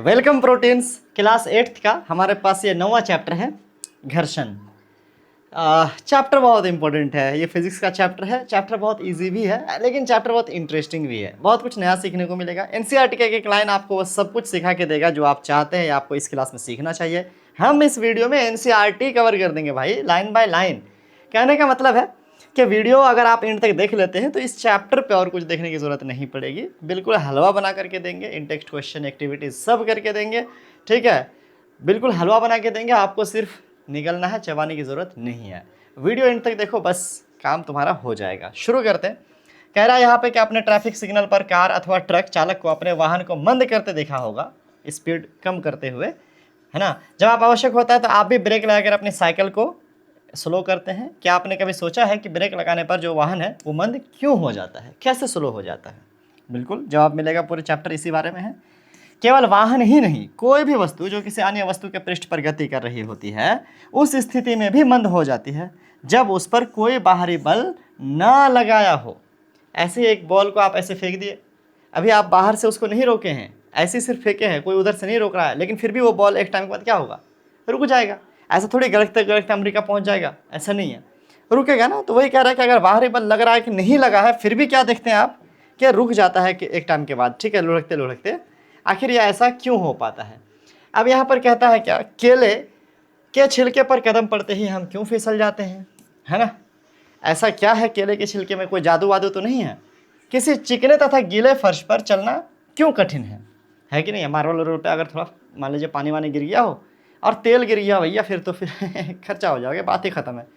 Welcome proteins class 8th का हमारे पास ये 9वां चैप्टर है घर्षण। चैप्टर बहुत इंपॉर्टेंट है, ये फिजिक्स का चैप्टर है। चैप्टर बहुत इजी भी है लेकिन चैप्टर बहुत इंटरेस्टिंग भी है, बहुत कुछ नया सीखने को मिलेगा। एनसीईआरटी का एक लाइन आपको वो सब कुछ सिखा के देगा जो आप चाहते हैं, आपको इस क्लास में सीखना चाहिए। हम इस वीडियो में एनसीईआरटी कवर कर देंगे भाई, लाइन बाय लाइन। कहने का मतलब है कि वीडियो अगर आप एंड तक देख लेते हैं तो इस चैप्टर पे और कुछ देखने की ज़रूरत नहीं पड़ेगी। बिल्कुल हलवा बना करके देंगे, इन टेक्स्ट क्वेश्चन एक्टिविटीज सब करके देंगे, ठीक है। बिल्कुल हलवा बना के देंगे, आपको सिर्फ निकलना है, चबाने की ज़रूरत नहीं है। वीडियो एंड तक देखो, बस काम तुम्हारा हो जाएगा। शुरू करते हैं। कह रहा है यहाँ पे कि आपने ट्रैफिक सिग्नल पर कार अथवा ट्रक चालक को अपने वाहन को मंद करते देखा होगा, स्पीड कम करते हुए, है ना। जब आप आवश्यक होता है तो आप भी ब्रेक लगाकर अपनी साइकिल को स्लो करते हैं। क्या आपने कभी सोचा है कि ब्रेक लगाने पर जो वाहन है वो मंद क्यों हो जाता है, कैसे स्लो हो जाता है? बिल्कुल जवाब मिलेगा, पूरे चैप्टर इसी बारे में है। केवल वाहन ही नहीं, कोई भी वस्तु जो किसी अन्य वस्तु के पृष्ठ पर गति कर रही होती है उस स्थिति में भी मंद हो जाती है जब उस पर कोई बाहरी बल ना लगाया हो। ऐसे एक बॉल को आप ऐसे फेंक दिए, अभी आप बाहर से उसको नहीं रोके हैं, ऐसे सिर्फ फेंके हैं, कोई उधर से नहीं रोक रहा है, लेकिन फिर भी वो बॉल एक टाइम के बाद क्या होगा, रुक जाएगा। ऐसा थोड़ी गलते गलते अमेरिका पहुंच जाएगा, ऐसा नहीं है, रुकेगा ना। तो वही कह रहा है कि अगर बाहरी बल लग रहा है कि नहीं लगा है, फिर भी क्या देखते हैं आप कि रुक जाता है कि एक टाइम के बाद, ठीक है, लुढ़कते लुढ़कते। आखिर ये ऐसा क्यों हो पाता है? अब यहाँ पर कहता है क्या, केले के छिलके पर कदम पड़ते ही हम क्यों फिसल जाते हैं, है ना। ऐसा क्या है केले के छिलके में, कोई जादू वादू तो नहीं है? किसी चिकने तथा गीले फर्श पर चलना क्यों कठिन है कि नहीं? मार्बल रोड पे अगर थोड़ा मान लीजिए पानी वानी गिर गया हो और तेल गिर गया भैया, फिर तो फिर खर्चा हो जाओगे, बात ही खत्म है।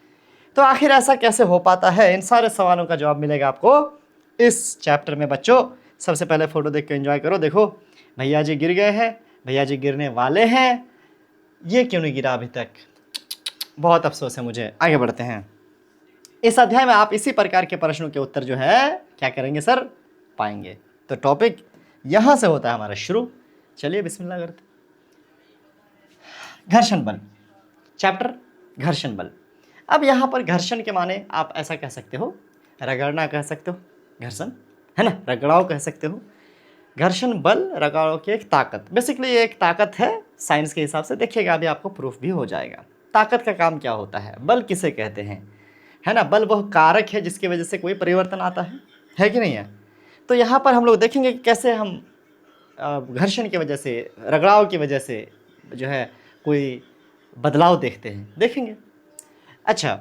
तो आखिर ऐसा कैसे हो पाता है? इन सारे सवालों का जवाब मिलेगा आपको इस चैप्टर में बच्चों। सबसे पहले फोटो देख के एंजॉय करो। देखो भैया जी गिर गए हैं, भैया जी गिरने वाले हैं, ये क्यों नहीं गिरा अभी तक, बहुत अफसोस है मुझे। आगे बढ़ते हैं। इस अध्याय में आप इसी प्रकार के प्रश्नों के उत्तर जो है क्या करेंगे सर, पाएंगे। तो टॉपिक यहां से होता है हमारा शुरू। चलिए बिस्मिल्लाह करते। घर्षण बल, चैप्टर घर्षण बल। अब यहाँ पर घर्षण के माने आप ऐसा कह सकते हो, रगड़ना कह सकते हो, घर्षण है ना, रगड़ाव कह सकते हो। घर्षण बल, रगड़ाव की एक ताकत, बेसिकली ये एक ताकत है साइंस के हिसाब से। देखिएगा अभी आपको प्रूफ भी हो जाएगा। ताकत का काम क्या होता है, बल किसे कहते हैं, है ना। बल वह कारक है जिसकी वजह से कोई परिवर्तन आता है कि नहीं है। तो यहाँ पर हम लोग देखेंगे कि कैसे हम घर्षण की वजह से, रगड़ाव की वजह से जो है कोई बदलाव देखते हैं, देखेंगे। अच्छा,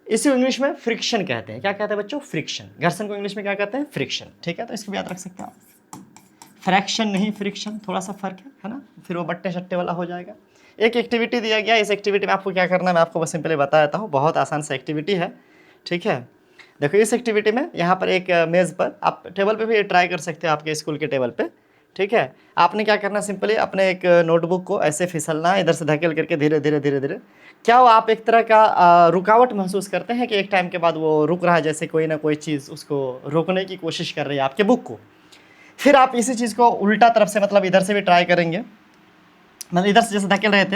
इसी इंग्लिश में फ्रिक्शन कहते हैं। क्या कहते हैं बच्चों? फ्रिक्शन। घर्षण को इंग्लिश में क्या कहते हैं? फ्रिक्शन, ठीक है। तो इसको भी याद रख सकते हैं आप, फ्रैक्शन नहीं फ्रिक्शन, थोड़ा सा फर्क है ना, फिर वो बट्टे शट्टे वाला हो जाएगा। एक एक्टिविटी दिया गया, इस एक्टिविटी में आपको क्या करना है मैं आपको बस सिंपली बता देता हूँ। बहुत आसान सा एक्टिविटी है, ठीक है। देखो इस एक्टिविटी में यहाँ पर एक मेज़ पर, आप टेबल पे भी ट्राई कर सकते हैं, आपके स्कूल के टेबल पे, ठीक है। आपने क्या करना, सिंपली अपने एक नोटबुक को ऐसे फिसलना है, इधर से धकेल करके धीरे धीरे धीरे धीरे। क्या वो आप एक तरह का रुकावट महसूस करते हैं कि एक टाइम के बाद वो रुक रहा है, जैसे कोई ना कोई चीज़ उसको रोकने की कोशिश कर रही है आपके बुक को। फिर आप इसी चीज़ को उल्टा तरफ से, मतलब इधर से भी ट्राई करेंगे, मतलब इधर से जैसे धकेल रहे थे,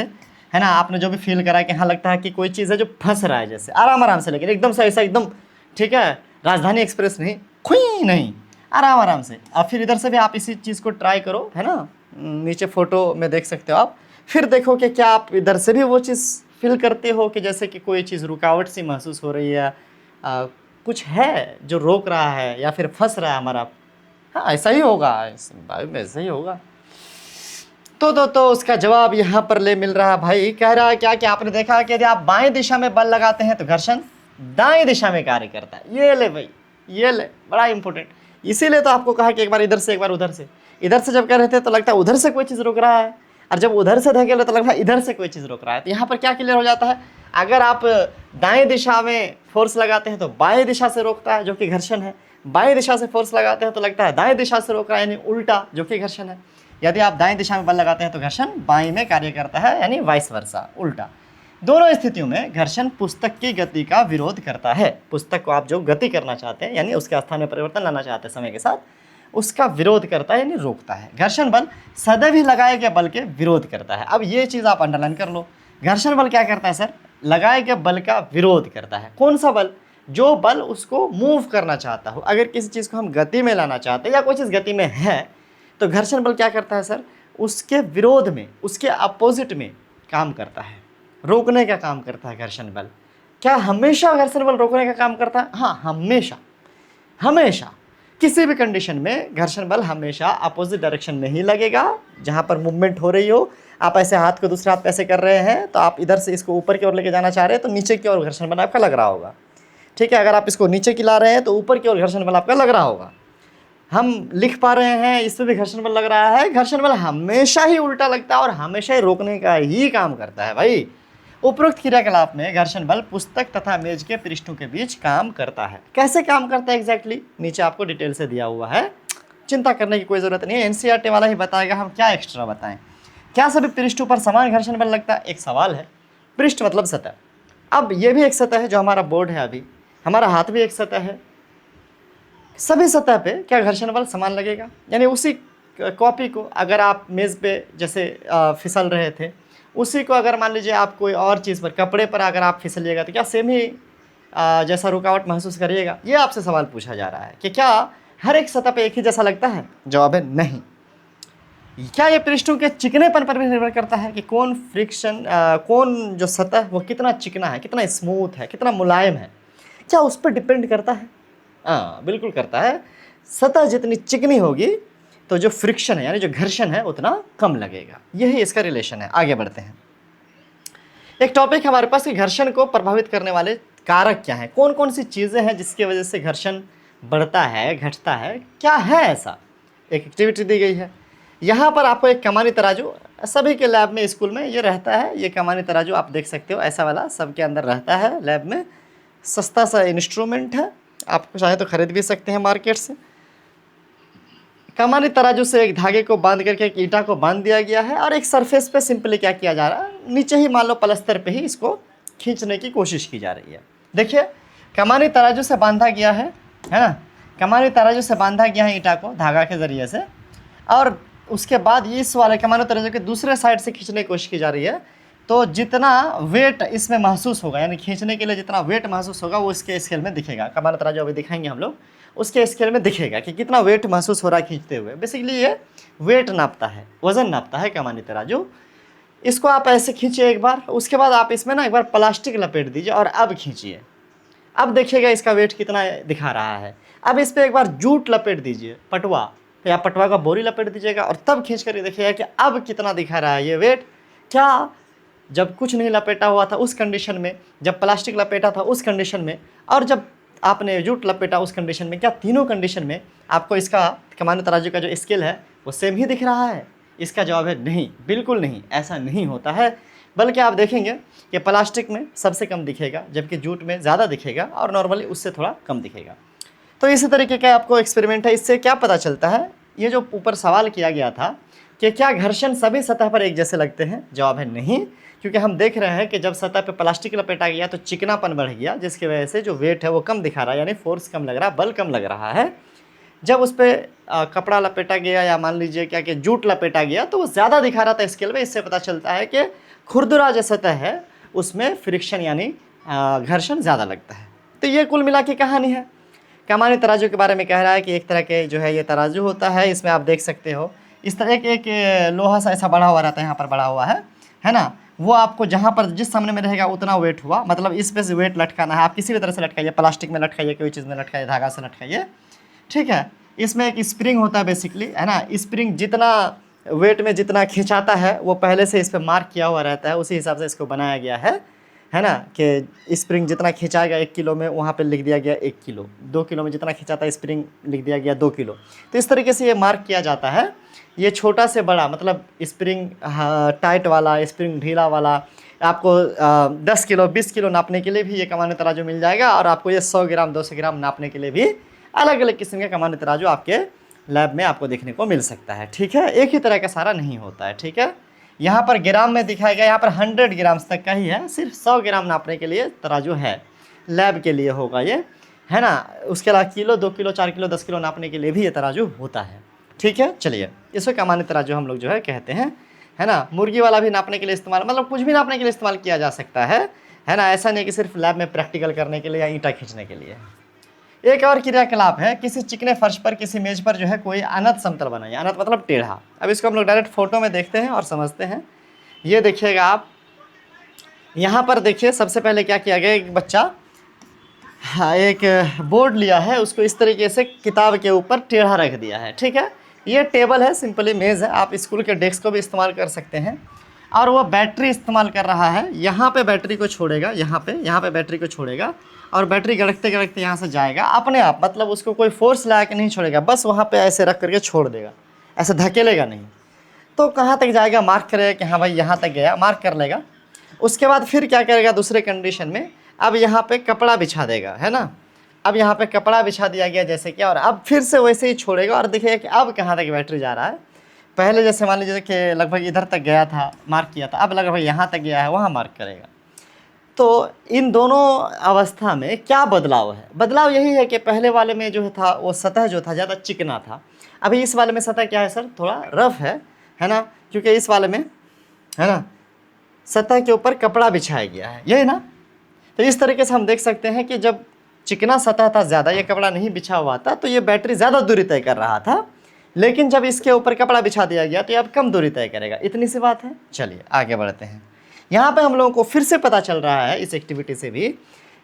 है ना, आपने जो भी फील करा कि हाँ लगता है कि कोई चीज़ है जो फंस रहा है, जैसे आराम आराम से, लेकिन एकदम से ऐसा एकदम, ठीक है, राजधानी एक्सप्रेस नहीं, खुई नहीं, आराम आराम से। अब फिर इधर से भी आप इसी चीज़ को ट्राई करो, है ना, नीचे फोटो में देख सकते हो आप। फिर देखो कि क्या आप इधर से भी वो चीज़ फील करते हो कि जैसे कि कोई चीज़ रुकावट सी महसूस हो रही है, कुछ है जो रोक रहा है या फिर फंस रहा है हमारा। हाँ ऐसा ही होगा, ऐसा ही होगा। तो उसका जवाब यहाँ पर ले मिल रहा है भाई। कह रहा है क्या कि आपने देखा कि यदि आप बाएं दिशा में बल लगाते हैं तो घर्षण दाएं दिशा में कार्य करता है। ये ले भाई, ये ले, बड़ा इंपॉर्टेंट। इसीलिए तो आपको कहा कि एक बार इधर से एक बार उधर से। इधर से जब कह रहे थे तो लगता है उधर से कोई चीज़ रोक रहा है, और जब उधर से धकेले तो लगता है इधर से कोई चीज़ रोक रहा है। तो यहाँ पर क्या क्लियर हो जाता है, अगर आप दाएं दिशा में फोर्स लगाते हैं तो बाएं दिशा से रोकता है, जो कि घर्षण है। बाएं दिशा से फोर्स लगाते हैं तो लगता है दाएं दिशा से रोक रहा है, यानी उल्टा, जो कि घर्षण है। यदि आप दाएं दिशा में बल लगाते हैं तो घर्षण बाएं में कार्य करता है, यानी वाइस वर्सा, उल्टा। दोनों स्थितियों में घर्षण पुस्तक की गति का विरोध करता है। पुस्तक को आप जो गति करना चाहते हैं, यानी उसके स्थान में परिवर्तन लाना चाहते हैं समय के साथ, उसका विरोध करता है, यानी रोकता है। घर्षण बल सदैव ही लगाए गए बल के विरोध करता है। अब ये चीज़ आप अंडरलाइन कर लो। घर्षण बल क्या करता है सर? लगाए गए बल का विरोध करता है। कौन सा बल? जो बल उसको मूव करना चाहता हो। अगर किसी चीज़ को हम गति में लाना चाहते हैं या कोई चीज़ गति में है तो घर्षण बल क्या करता है सर? उसके विरोध में, उसके अपोजिट में काम करता है, रोकने का काम करता है घर्षण बल। क्या हमेशा घर्षण बल रोकने का काम करता है? हाँ, हमेशा, हमेशा किसी भी कंडीशन में घर्षण बल हमेशा अपोजिट डायरेक्शन में ही लगेगा। जहाँ पर मूवमेंट हो रही हो, आप ऐसे हाथ को दूसरे हाथ पे ऐसे कर रहे हैं, तो आप इधर से इसको ऊपर की ओर लेके जाना चाह रहे हैं, तो नीचे की ओर घर्षण बल आपका लग रहा होगा। ठीक है, अगर आप इसको नीचे की ला रहे हैं तो ऊपर की ओर घर्षण बल आपका लग रहा होगा। हम लिख पा रहे हैं, इस पर भी घर्षण बल लग रहा है। घर्षण बल हमेशा ही उल्टा लगता है और हमेशा ही रोकने का ही काम करता है भाई। उपरोक्त क्रियाकलाप में घर्षण बल पुस्तक तथा मेज के पृष्ठों के बीच काम करता है। कैसे काम करता है एग्जैक्टली नीचे आपको डिटेल से दिया हुआ है, चिंता करने की कोई ज़रूरत नहीं है, एनसीईआरटी वाला ही बताएगा, हम क्या एक्स्ट्रा बताएं। क्या सभी पृष्ठों पर समान घर्षण बल लगता है? एक सवाल है। पृष्ठ मतलब सतह। अब ये भी एक सतह है जो हमारा बोर्ड है, अभी हमारा हाथ भी एक सतह है। सभी सतह पे क्या घर्षण बल समान लगेगा? यानी उसी कॉपी को अगर आप मेज़ पे जैसे फिसल रहे थे, उसी को अगर मान लीजिए आप कोई और चीज़ पर, कपड़े पर अगर आप फिसलिएगा तो क्या सेम ही जैसा रुकावट महसूस करिएगा? ये आपसे सवाल पूछा जा रहा है कि क्या हर एक सतह पे एक ही जैसा लगता है? जवाब है नहीं। क्या ये पृष्ठों के चिकनेपन पर भी निर्भर करता है कि कौन फ्रिक्शन, कौन जो सतह वो कितना चिकना है, कितना स्मूथ है, कितना मुलायम है? क्या उस पर डिपेंड करता है? हाँ, बिल्कुल करता है। सतह जितनी चिकनी होगी तो जो फ्रिक्शन है यानी जो घर्षण है उतना कम लगेगा। यही इसका रिलेशन है। आगे बढ़ते हैं। एक टॉपिक है हमारे पास कि घर्षण को प्रभावित करने वाले कारक क्या हैं, कौन कौन सी चीज़ें हैं जिसकी वजह से घर्षण बढ़ता है, घटता है, क्या है ऐसा? एक एक्टिविटी दी गई है। यहाँ पर आपको एक कमानी तराजू, सभी के लैब में, स्कूल में ये रहता है। ये कमानी तराजू आप देख सकते हो, ऐसा वाला सबके अंदर रहता है लैब में। सस्ता सा इंस्ट्रूमेंट है, आप चाहे तो खरीद भी सकते हैं मार्केट से। कमानी तराजू से एक धागे को बांध करके एक ईंटा को बांध दिया गया है और एक सरफेस पे सिंपली क्या किया जा रहा है, नीचे ही मान लो पलस्तर पे ही इसको खींचने की कोशिश की जा रही है। देखिए, कमानी तराजू से बांधा गया है ना, कमानी तराजू से बांधा गया है ईंटा को धागा के ज़रिए से, और उसके बाद ये इस वाले कमानी तराजू के दूसरे साइड से खींचने की कोशिश की जा रही है। तो जितना वेट इसमें महसूस होगा, यानी खींचने के लिए जितना वेट महसूस होगा, वो इसके स्केल में दिखेगा। कमानी तराजू अभी दिखाएंगे हम लोग, उसके स्केल में दिखेगा कि कितना वेट महसूस हो रहा है खींचते हुए। बेसिकली ये वेट नापता है, वज़न नापता है कमानी तराजू। इसको आप ऐसे खींचिए एक बार, उसके बाद आप इसमें ना एक बार प्लास्टिक लपेट दीजिए और अब खींचिए। अब देखिएगा इसका वेट कितना दिखा रहा है। अब इस पर एक बार जूट लपेट दीजिए, पटवा या पटवा का बोरी लपेट दीजिएगा और तब खींच कर देखिएगा कि अब कितना दिखा रहा है ये वेट। क्या जब कुछ नहीं लपेटा हुआ था उस कंडीशन में, जब प्लास्टिक लपेटा था उस कंडीशन में, और जब आपने जूट लपेटा उस कंडीशन में, क्या तीनों कंडीशन में आपको इसका कमानी तराजू का जो स्केल है वो सेम ही दिख रहा है? इसका जवाब है नहीं, बिल्कुल नहीं, ऐसा नहीं होता है। बल्कि आप देखेंगे कि प्लास्टिक में सबसे कम दिखेगा, जबकि जूट में ज़्यादा दिखेगा और नॉर्मली उससे थोड़ा कम दिखेगा। तो इसी तरीके का आपको एक्सपेरिमेंट है। इससे क्या पता चलता है, ये जो ऊपर सवाल किया गया था कि क्या घर्षण सभी सतह पर एक जैसे लगते हैं, जवाब है नहीं, क्योंकि हम देख रहे हैं कि जब सतह पे प्लास्टिक लपेटा गया तो चिकनापन बढ़ गया, जिसकी वजह से जो वेट है वो कम दिखा रहा है, यानी फोर्स कम लग रहा है, बल कम लग रहा है। जब उस पर कपड़ा लपेटा गया या मान लीजिए क्या कि जूट लपेटा गया तो वो ज़्यादा दिखा रहा था स्केल में। इससे पता चलता है कि खुरदुरा जो सतह है उसमें फ्रिक्शन यानी घर्षण ज़्यादा लगता है। तो ये कुल मिला के कहानी है। कमानी तराजू के बारे में कह रहा है कि एक तरह के जो है ये तराजू होता है, इसमें आप देख सकते हो इस तरह एक लोहा सा ऐसा बड़ा हुआ रहता है, यहाँ पर बड़ा हुआ है ना, वो आपको जहाँ पर जिस सामने में रहेगा उतना वेट हुआ, मतलब इस पे से वेट लटकाना है। आप किसी भी तरह से लटकाइए, प्लास्टिक में लटकाइए, कोई चीज़ में लटकाइए, धागा से लटकाइए, ठीक है। इसमें एक स्प्रिंग होता है बेसिकली, है ना। स्प्रिंग जितना वेट में जितना खिंचाता है वो पहले से इस पर मार्क किया हुआ रहता है, उसी हिसाब से इसको बनाया गया है ना, कि स्प्रिंग जितना खिंचाएगा 1 किलो में वहाँ पे लिख दिया गया 1 किलो, 2 किलो में जितना खिंचाता है स्प्रिंग लिख दिया गया 2 किलो। तो इस तरीके से ये मार्क किया जाता है। ये छोटा से बड़ा, मतलब स्प्रिंग टाइट वाला, स्प्रिंग ढीला वाला, आपको 10 किलो 20 किलो नापने के लिए भी ये कमानी तराजू मिल जाएगा, और आपको ये 100 ग्राम 200 ग्राम नापने के लिए भी अलग अलग किस्म का कमानी तराजू आपके लैब में आपको देखने को मिल सकता है, ठीक है। एक ही तरह का सारा नहीं होता है, ठीक है। यहाँ पर ग्राम में दिखाया गया, यहाँ पर 100 ग्राम तक का ही है, सिर्फ 100 ग्राम नापने के लिए तराजू है, लैब के लिए होगा ये, है ना। उसके अलावा किलो 2 किलो 4 किलो 10 किलो नापने के लिए भी ये तराजू होता है, ठीक है। चलिए, इसको कमानी तराजू हम लोग जो है कहते हैं, है ना। मुर्गी वाला भी नापने के लिए इस्तेमाल, मतलब कुछ भी नापने के लिए इस्तेमाल किया जा सकता है ना। ऐसा नहीं कि सिर्फ लैब में प्रैक्टिकल करने के लिए या ईंटा खींचने के लिए। एक और क्रियाकलाप है, किसी चिकने फर्श पर किसी मेज पर जो है कोई अनंत समतल बनाइए। अनंत मतलब टेढ़ा। अब इसको हम लोग डायरेक्ट फोटो में देखते हैं और समझते हैं। ये देखिएगा आप, यहाँ पर देखिए सबसे पहले क्या किया गया, एक बच्चा हाँ एक बोर्ड लिया है, उसको इस तरीके से किताब के ऊपर टेढ़ा रख दिया है, ठीक है। ये टेबल है, सिंपली मेज़ है, आप स्कूल के डेस्क को भी इस्तेमाल कर सकते हैं। और वो बैटरी इस्तेमाल कर रहा है, यहाँ पे बैटरी को छोड़ेगा, यहाँ पे बैटरी को छोड़ेगा और बैटरी गड़कते गड़कते यहाँ से जाएगा अपने आप, मतलब उसको कोई फोर्स लगा के नहीं छोड़ेगा, बस वहाँ पे ऐसे रख करके छोड़ देगा, ऐसे धकेलेगा नहीं। तो कहाँ तक जाएगा, मार्क करेगा कि हाँ भाई यहाँ तक गया, मार्क कर लेगा। उसके बाद फिर क्या करेगा, दूसरे कंडीशन में अब यहाँ पे कपड़ा बिछा देगा, है ना। अब यहाँ पे कपड़ा बिछा दिया गया जैसे कि, और अब फिर से वैसे ही छोड़ेगा और देखिएगा कि अब कहाँ तक बैटरी जा रहा है। पहले जैसे मान लीजिए कि लगभग इधर तक गया था, मार्क किया था, अब लगभग यहाँ तक गया है, वहाँ मार्क करेगा। तो इन दोनों अवस्था में क्या बदलाव है, बदलाव यही है कि पहले वाले में जो था वो सतह जो था ज़्यादा चिकना था, अभी इस वाले में सतह क्या है सर, थोड़ा रफ है ना, क्योंकि इस वाले में है ना सतह के ऊपर कपड़ा बिछाया गया है, यही ना। तो इस तरीके से हम देख सकते हैं कि जब चिकना सतह था, ज़्यादा ये कपड़ा नहीं बिछा हुआ था, तो ये बैटरी ज़्यादा दूरी तय कर रहा था, लेकिन जब इसके ऊपर कपड़ा बिछा दिया गया तो ये अब कम दूरी तय करेगा। इतनी सी बात है। चलिए आगे बढ़ते हैं। यहाँ पे हम लोगों को फिर से पता चल रहा है इस एक्टिविटी से भी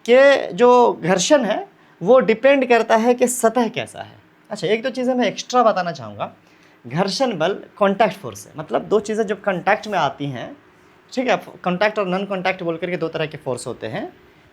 कि जो घर्षण है वो डिपेंड करता है कि सतह कैसा है। अच्छा, एक दो चीज़ें मैं एक्स्ट्रा बताना चाहूँगा। घर्षण बल कॉन्टैक्ट फोर्स है, मतलब दो चीज़ें जब कॉन्टैक्ट में आती हैं, ठीक है, कॉन्टैक्ट और नॉन कॉन्टैक्ट बोल करके दो तरह के फोर्स होते हैं।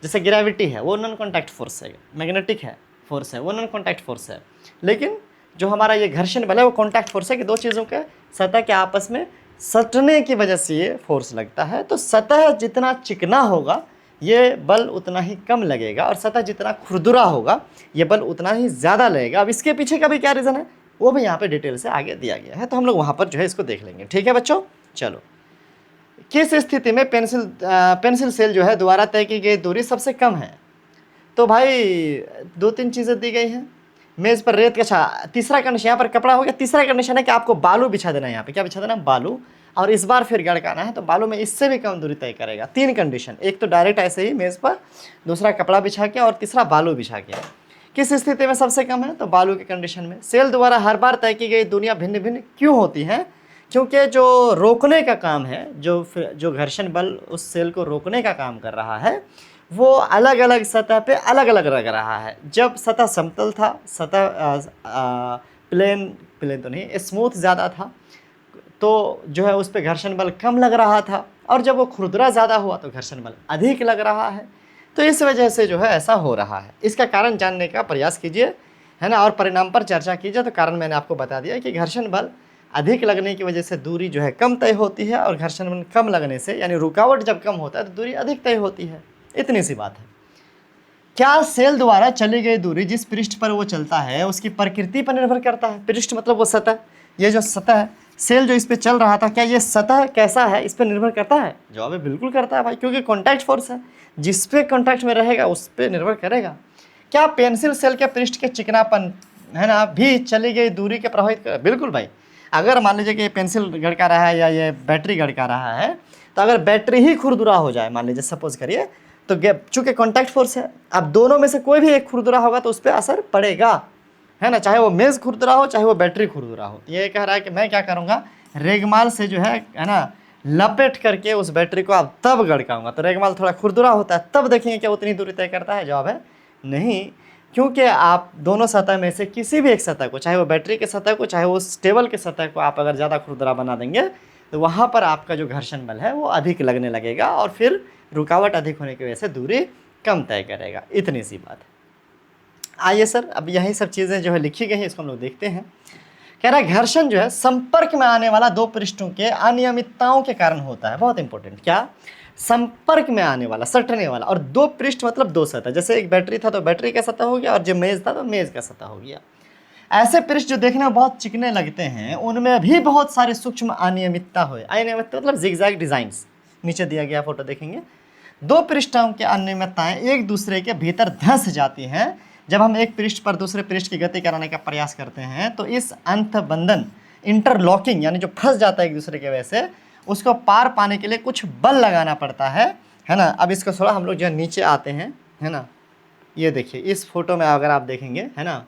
जैसे ग्रेविटी है वो नॉन कॉन्टैक्ट फोर्स है, मैग्नेटिक है फोर्स है वो नॉन कॉन्टैक्ट फोर्स है, लेकिन जो हमारा ये घर्षण बल है वो कॉन्टैक्ट फोर्स है कि दो चीज़ों के सतह के आपस में सटने की वजह से ये फोर्स लगता है। तो सतह जितना चिकना होगा ये बल उतना ही कम लगेगा, और सतह जितना खुरदुरा होगा ये बल उतना ही ज़्यादा लगेगा। अब इसके पीछे का भी क्या रीज़न है वो भी यहाँ पे डिटेल से आगे दिया गया है, तो हम लोग वहाँ पर जो है इसको देख लेंगे। ठीक है बच्चों, चलो। किस स्थिति में पेंसिल सेल जो है द्वारा तय की गई दूरी सबसे कम है? तो भाई दो तीन चीज़ें दी गई हैं। मेज़ पर रेत का अच्छा, तीसरा कंडीशन यहाँ पर कपड़ा हो गया। तीसरा कंडीशन है कि आपको बालू बिछा देना है, यहाँ पे क्या बिछा देना, बालू, और इस बार फिर गड़काना है, तो बालू में इससे भी कम दूरी तय करेगा। तीन कंडीशन, एक तो डायरेक्ट ऐसे ही मेज़ पर, दूसरा कपड़ा बिछा के, और तीसरा बालू बिछा के। किस स्थिति में सबसे कम है? तो बालू के कंडीशन में। सेल द्वारा हर बार तय की गई दूरियाँ भिन्न भिन्न क्यों होती हैं? क्योंकि जो रोकने का काम है, जो घर्षण बल उस सेल को रोकने का काम कर रहा है वो अलग अलग सतह पे अलग अलग लग रहा है। जब सतह समतल था, सतह प्लेन तो नहीं, स्मूथ ज़्यादा था, तो जो है उस पर घर्षण बल कम लग रहा था, और जब वो खुरदरा ज़्यादा हुआ तो घर्षण बल अधिक लग रहा है। तो इस वजह से जो है ऐसा हो रहा है। इसका कारण जानने का प्रयास कीजिए, है ना, और परिणाम पर चर्चा कीजिए। तो कारण मैंने आपको बता दिया कि घर्षण बल अधिक लगने की वजह से दूरी जो है कम तय होती है, और घर्षण बल कम लगने से, यानी रुकावट जब कम होता है तो दूरी अधिक तय होती है। इतनी सी बात है। क्या सेल द्वारा चली गई दूरी जिस पृष्ठ पर वो चलता है उसकी प्रकृति पर निर्भर करता है? पृष्ठ मतलब वो सतह, ये जो सतह है, सेल जो इस पे चल रहा था, क्या ये सतह कैसा है इस पर निर्भर करता है? जवाब है बिल्कुल करता है भाई, क्योंकि कॉन्टैक्ट फोर्स है, जिस पे कॉन्टैक्ट में रहेगा उस पर निर्भर करेगा। क्या पेंसिल सेल के पृष्ठ के चिकनापन, है ना, भी चली गई दूरी के प्रभावित कर? बिल्कुल भाई। अगर मान लीजिए कि पेंसिल गड़का रहा है या ये बैटरी गड़का रहा है, तो अगर बैटरी ही खुरदुरा हो जाए, मान लीजिए सपोज करिए, तो चूंकि कॉन्टैक्ट फोर्स है, अब दोनों में से कोई भी एक खुरदुरा होगा तो उस पर असर पड़ेगा, है ना, चाहे वो मेज़ खुरदुरा हो चाहे वो बैटरी खुरदुरा हो। ये कह रहा है कि मैं क्या करूँगा, रेगमाल से जो है ना लपेट करके उस बैटरी को अब तब गड़काऊंगा। तो रेगमाल थोड़ा खुरदुरा होता है, तब देखेंगे क्या उतनी दूरी तय करता है? जवाब है नहीं, क्योंकि आप दोनों सतह में से किसी भी एक सतह को, चाहे वो बैटरी के सतह को चाहे वो टेबल के सतह को, आप अगर ज़्यादा खुरदुरा बना देंगे तो वहाँ पर आपका जो घर्षण बल है वो अधिक लगने लगेगा, और फिर रुकावट अधिक होने की वजह से दूरी कम तय करेगा। इतनी सी बात है। आइए सर, अब यही सब चीज़ें जो है लिखी गई हैं, इसको हम लोग देखते हैं। कह रहा है घर्षण जो है संपर्क में आने वाला दो पृष्ठों के अनियमितताओं के कारण होता है। बहुत इंपॉर्टेंट, क्या? संपर्क में आने वाला, सटने वाला, और दो पृष्ठ मतलब दो सतह। जैसे एक बैटरी था तो बैटरी का सतह हो गया, और जो मेज़ था तो मेज़ का सतह हो गया। ऐसे पृष्ठ जो देखने में बहुत चिकने लगते हैं उनमें भी बहुत सारे सूक्ष्म अनियमितता हो। अनियमितता मतलब जिगजैग डिजाइन्स, नीचे दिया गया फोटो देखेंगे। दो पृष्ठों के अनियमितताएं एक दूसरे के भीतर धंस जाती हैं। जब हम एक पृष्ठ पर दूसरे पृष्ठ की गति कराने का प्रयास करते हैं तो इस अंतबंधन, इंटरलॉकिंग, यानी जो फंस जाता है एक दूसरे की वजह से, उसको पार पाने के लिए कुछ बल लगाना पड़ता है ना। अब इसको थोड़ा हम लोग जो है नीचे आते हैं, है ना, ये देखिए इस फोटो में अगर आप देखेंगे, है ना,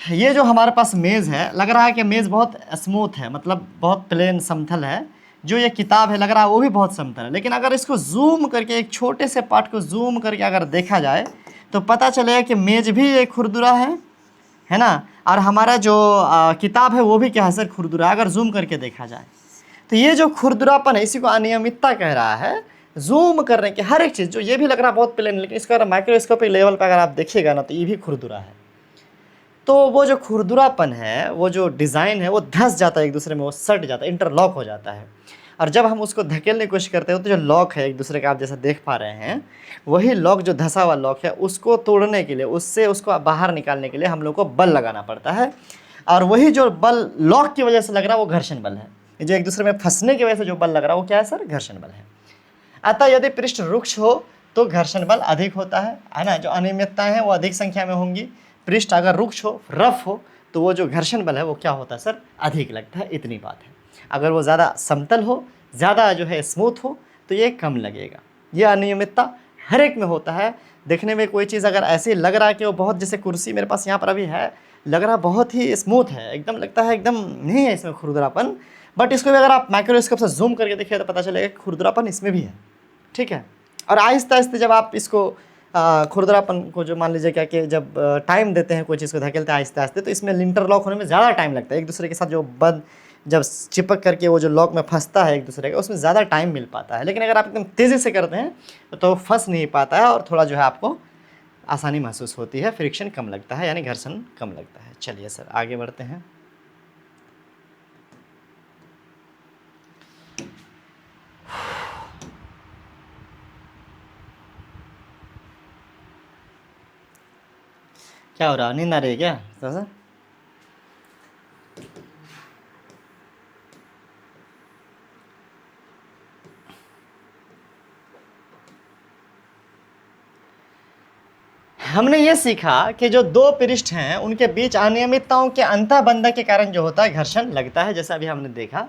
ये जो हमारे पास मेज़ है, लग रहा है कि मेज़ बहुत स्मूथ है, मतलब बहुत प्लेन समतल है। जो ये किताब है लग रहा है वो भी बहुत समतल है, लेकिन अगर इसको जूम करके, एक छोटे से पार्ट को जूम करके अगर देखा जाए तो पता चलेगा कि मेज़ भी एक खुरदुरा है ना, और हमारा जो किताब है वो भी क्या है सर, खुरदुरा, अगर जूम करके देखा जाए। तो ये जो खुरदुरापन है इसी को अनियमितता कह रहा है। जूम करने के हर एक चीज़, जो ये भी लग रहा है बहुत प्लेन, लेकिन इसका अगर माइक्रोस्कोपिक लेवल पर अगर आप देखिएगा ना तो ये भी खुरदुरा है। तो वो जो खुरदुरापन है, वो जो डिज़ाइन है वो धंस जाता है एक दूसरे में, वो सट जाता है, इंटरलॉक हो जाता है। और जब हम उसको धकेलने की कोशिश करते हैं तो जो लॉक है एक दूसरे का, आप जैसा देख पा रहे हैं, वही लॉक जो धंसा हुआ लॉक है उसको तोड़ने के लिए, उससे उसको बाहर निकालने के लिए हम लोग को बल लगाना पड़ता है। और वही जो बल लॉक की वजह से लग रहा है वो घर्षण बल है। ये जो एक दूसरे में फंसने की वजह से जो बल लग रहा है वो क्या है सर, घर्षण बल है। अतः यदि पृष्ठ रुक्ष हो तो घर्षण बल अधिक होता है ना, जो अनियमितताएं हैं वो अधिक संख्या में होंगी। पृष्ठ अगर रुक्ष हो, रफ हो, तो वो जो घर्षण बल है वो क्या होता है सर, अधिक लगता है, इतनी बात है। अगर वो ज़्यादा समतल हो, ज़्यादा जो है स्मूथ हो, तो ये कम लगेगा। ये अनियमितता हर एक में होता है। देखने में कोई चीज़ अगर ऐसे लग रहा है कि वो बहुत, जैसे कुर्सी मेरे पास यहाँ पर अभी है, लग रहा बहुत ही स्मूथ है, एकदम लगता है एकदम नहीं है इसमें खुरदरापन, बट इसको भी अगर आप माइक्रोस्कोप से जूम करके देखिए तो पता चलेगा खुरदरापन इसमें भी है, ठीक है। और आहिस्ता आहिस्ता जब आप इसको खुरदरापन को, जो मान लीजिए क्या कि जब टाइम देते हैं कोई चीज़ को धकेलते हैं आहिस्ते आहिस्ते, तो इसमें इंटरलॉक होने में ज़्यादा टाइम लगता है। एक दूसरे के साथ जो बंद जब चिपक करके वो जो लॉक में फंसता है एक दूसरे का, उसमें ज़्यादा टाइम मिल पाता है। लेकिन अगर आप एकदम तेज़ी से करते हैं तो फंस नहीं पाता है और थोड़ा जो है आपको आसानी महसूस होती है, फ्रिक्शन कम लगता है, यानी घर्षण कम लगता है। चलिए सर आगे बढ़ते हैं। क्या हो रहा, नींद आ रही है क्या सर? हमने ये सीखा कि जो दो पृष्ठ हैं उनके बीच अनियमितताओं के अंतःबंध के कारण जो होता है घर्षण लगता है, जैसा अभी हमने देखा।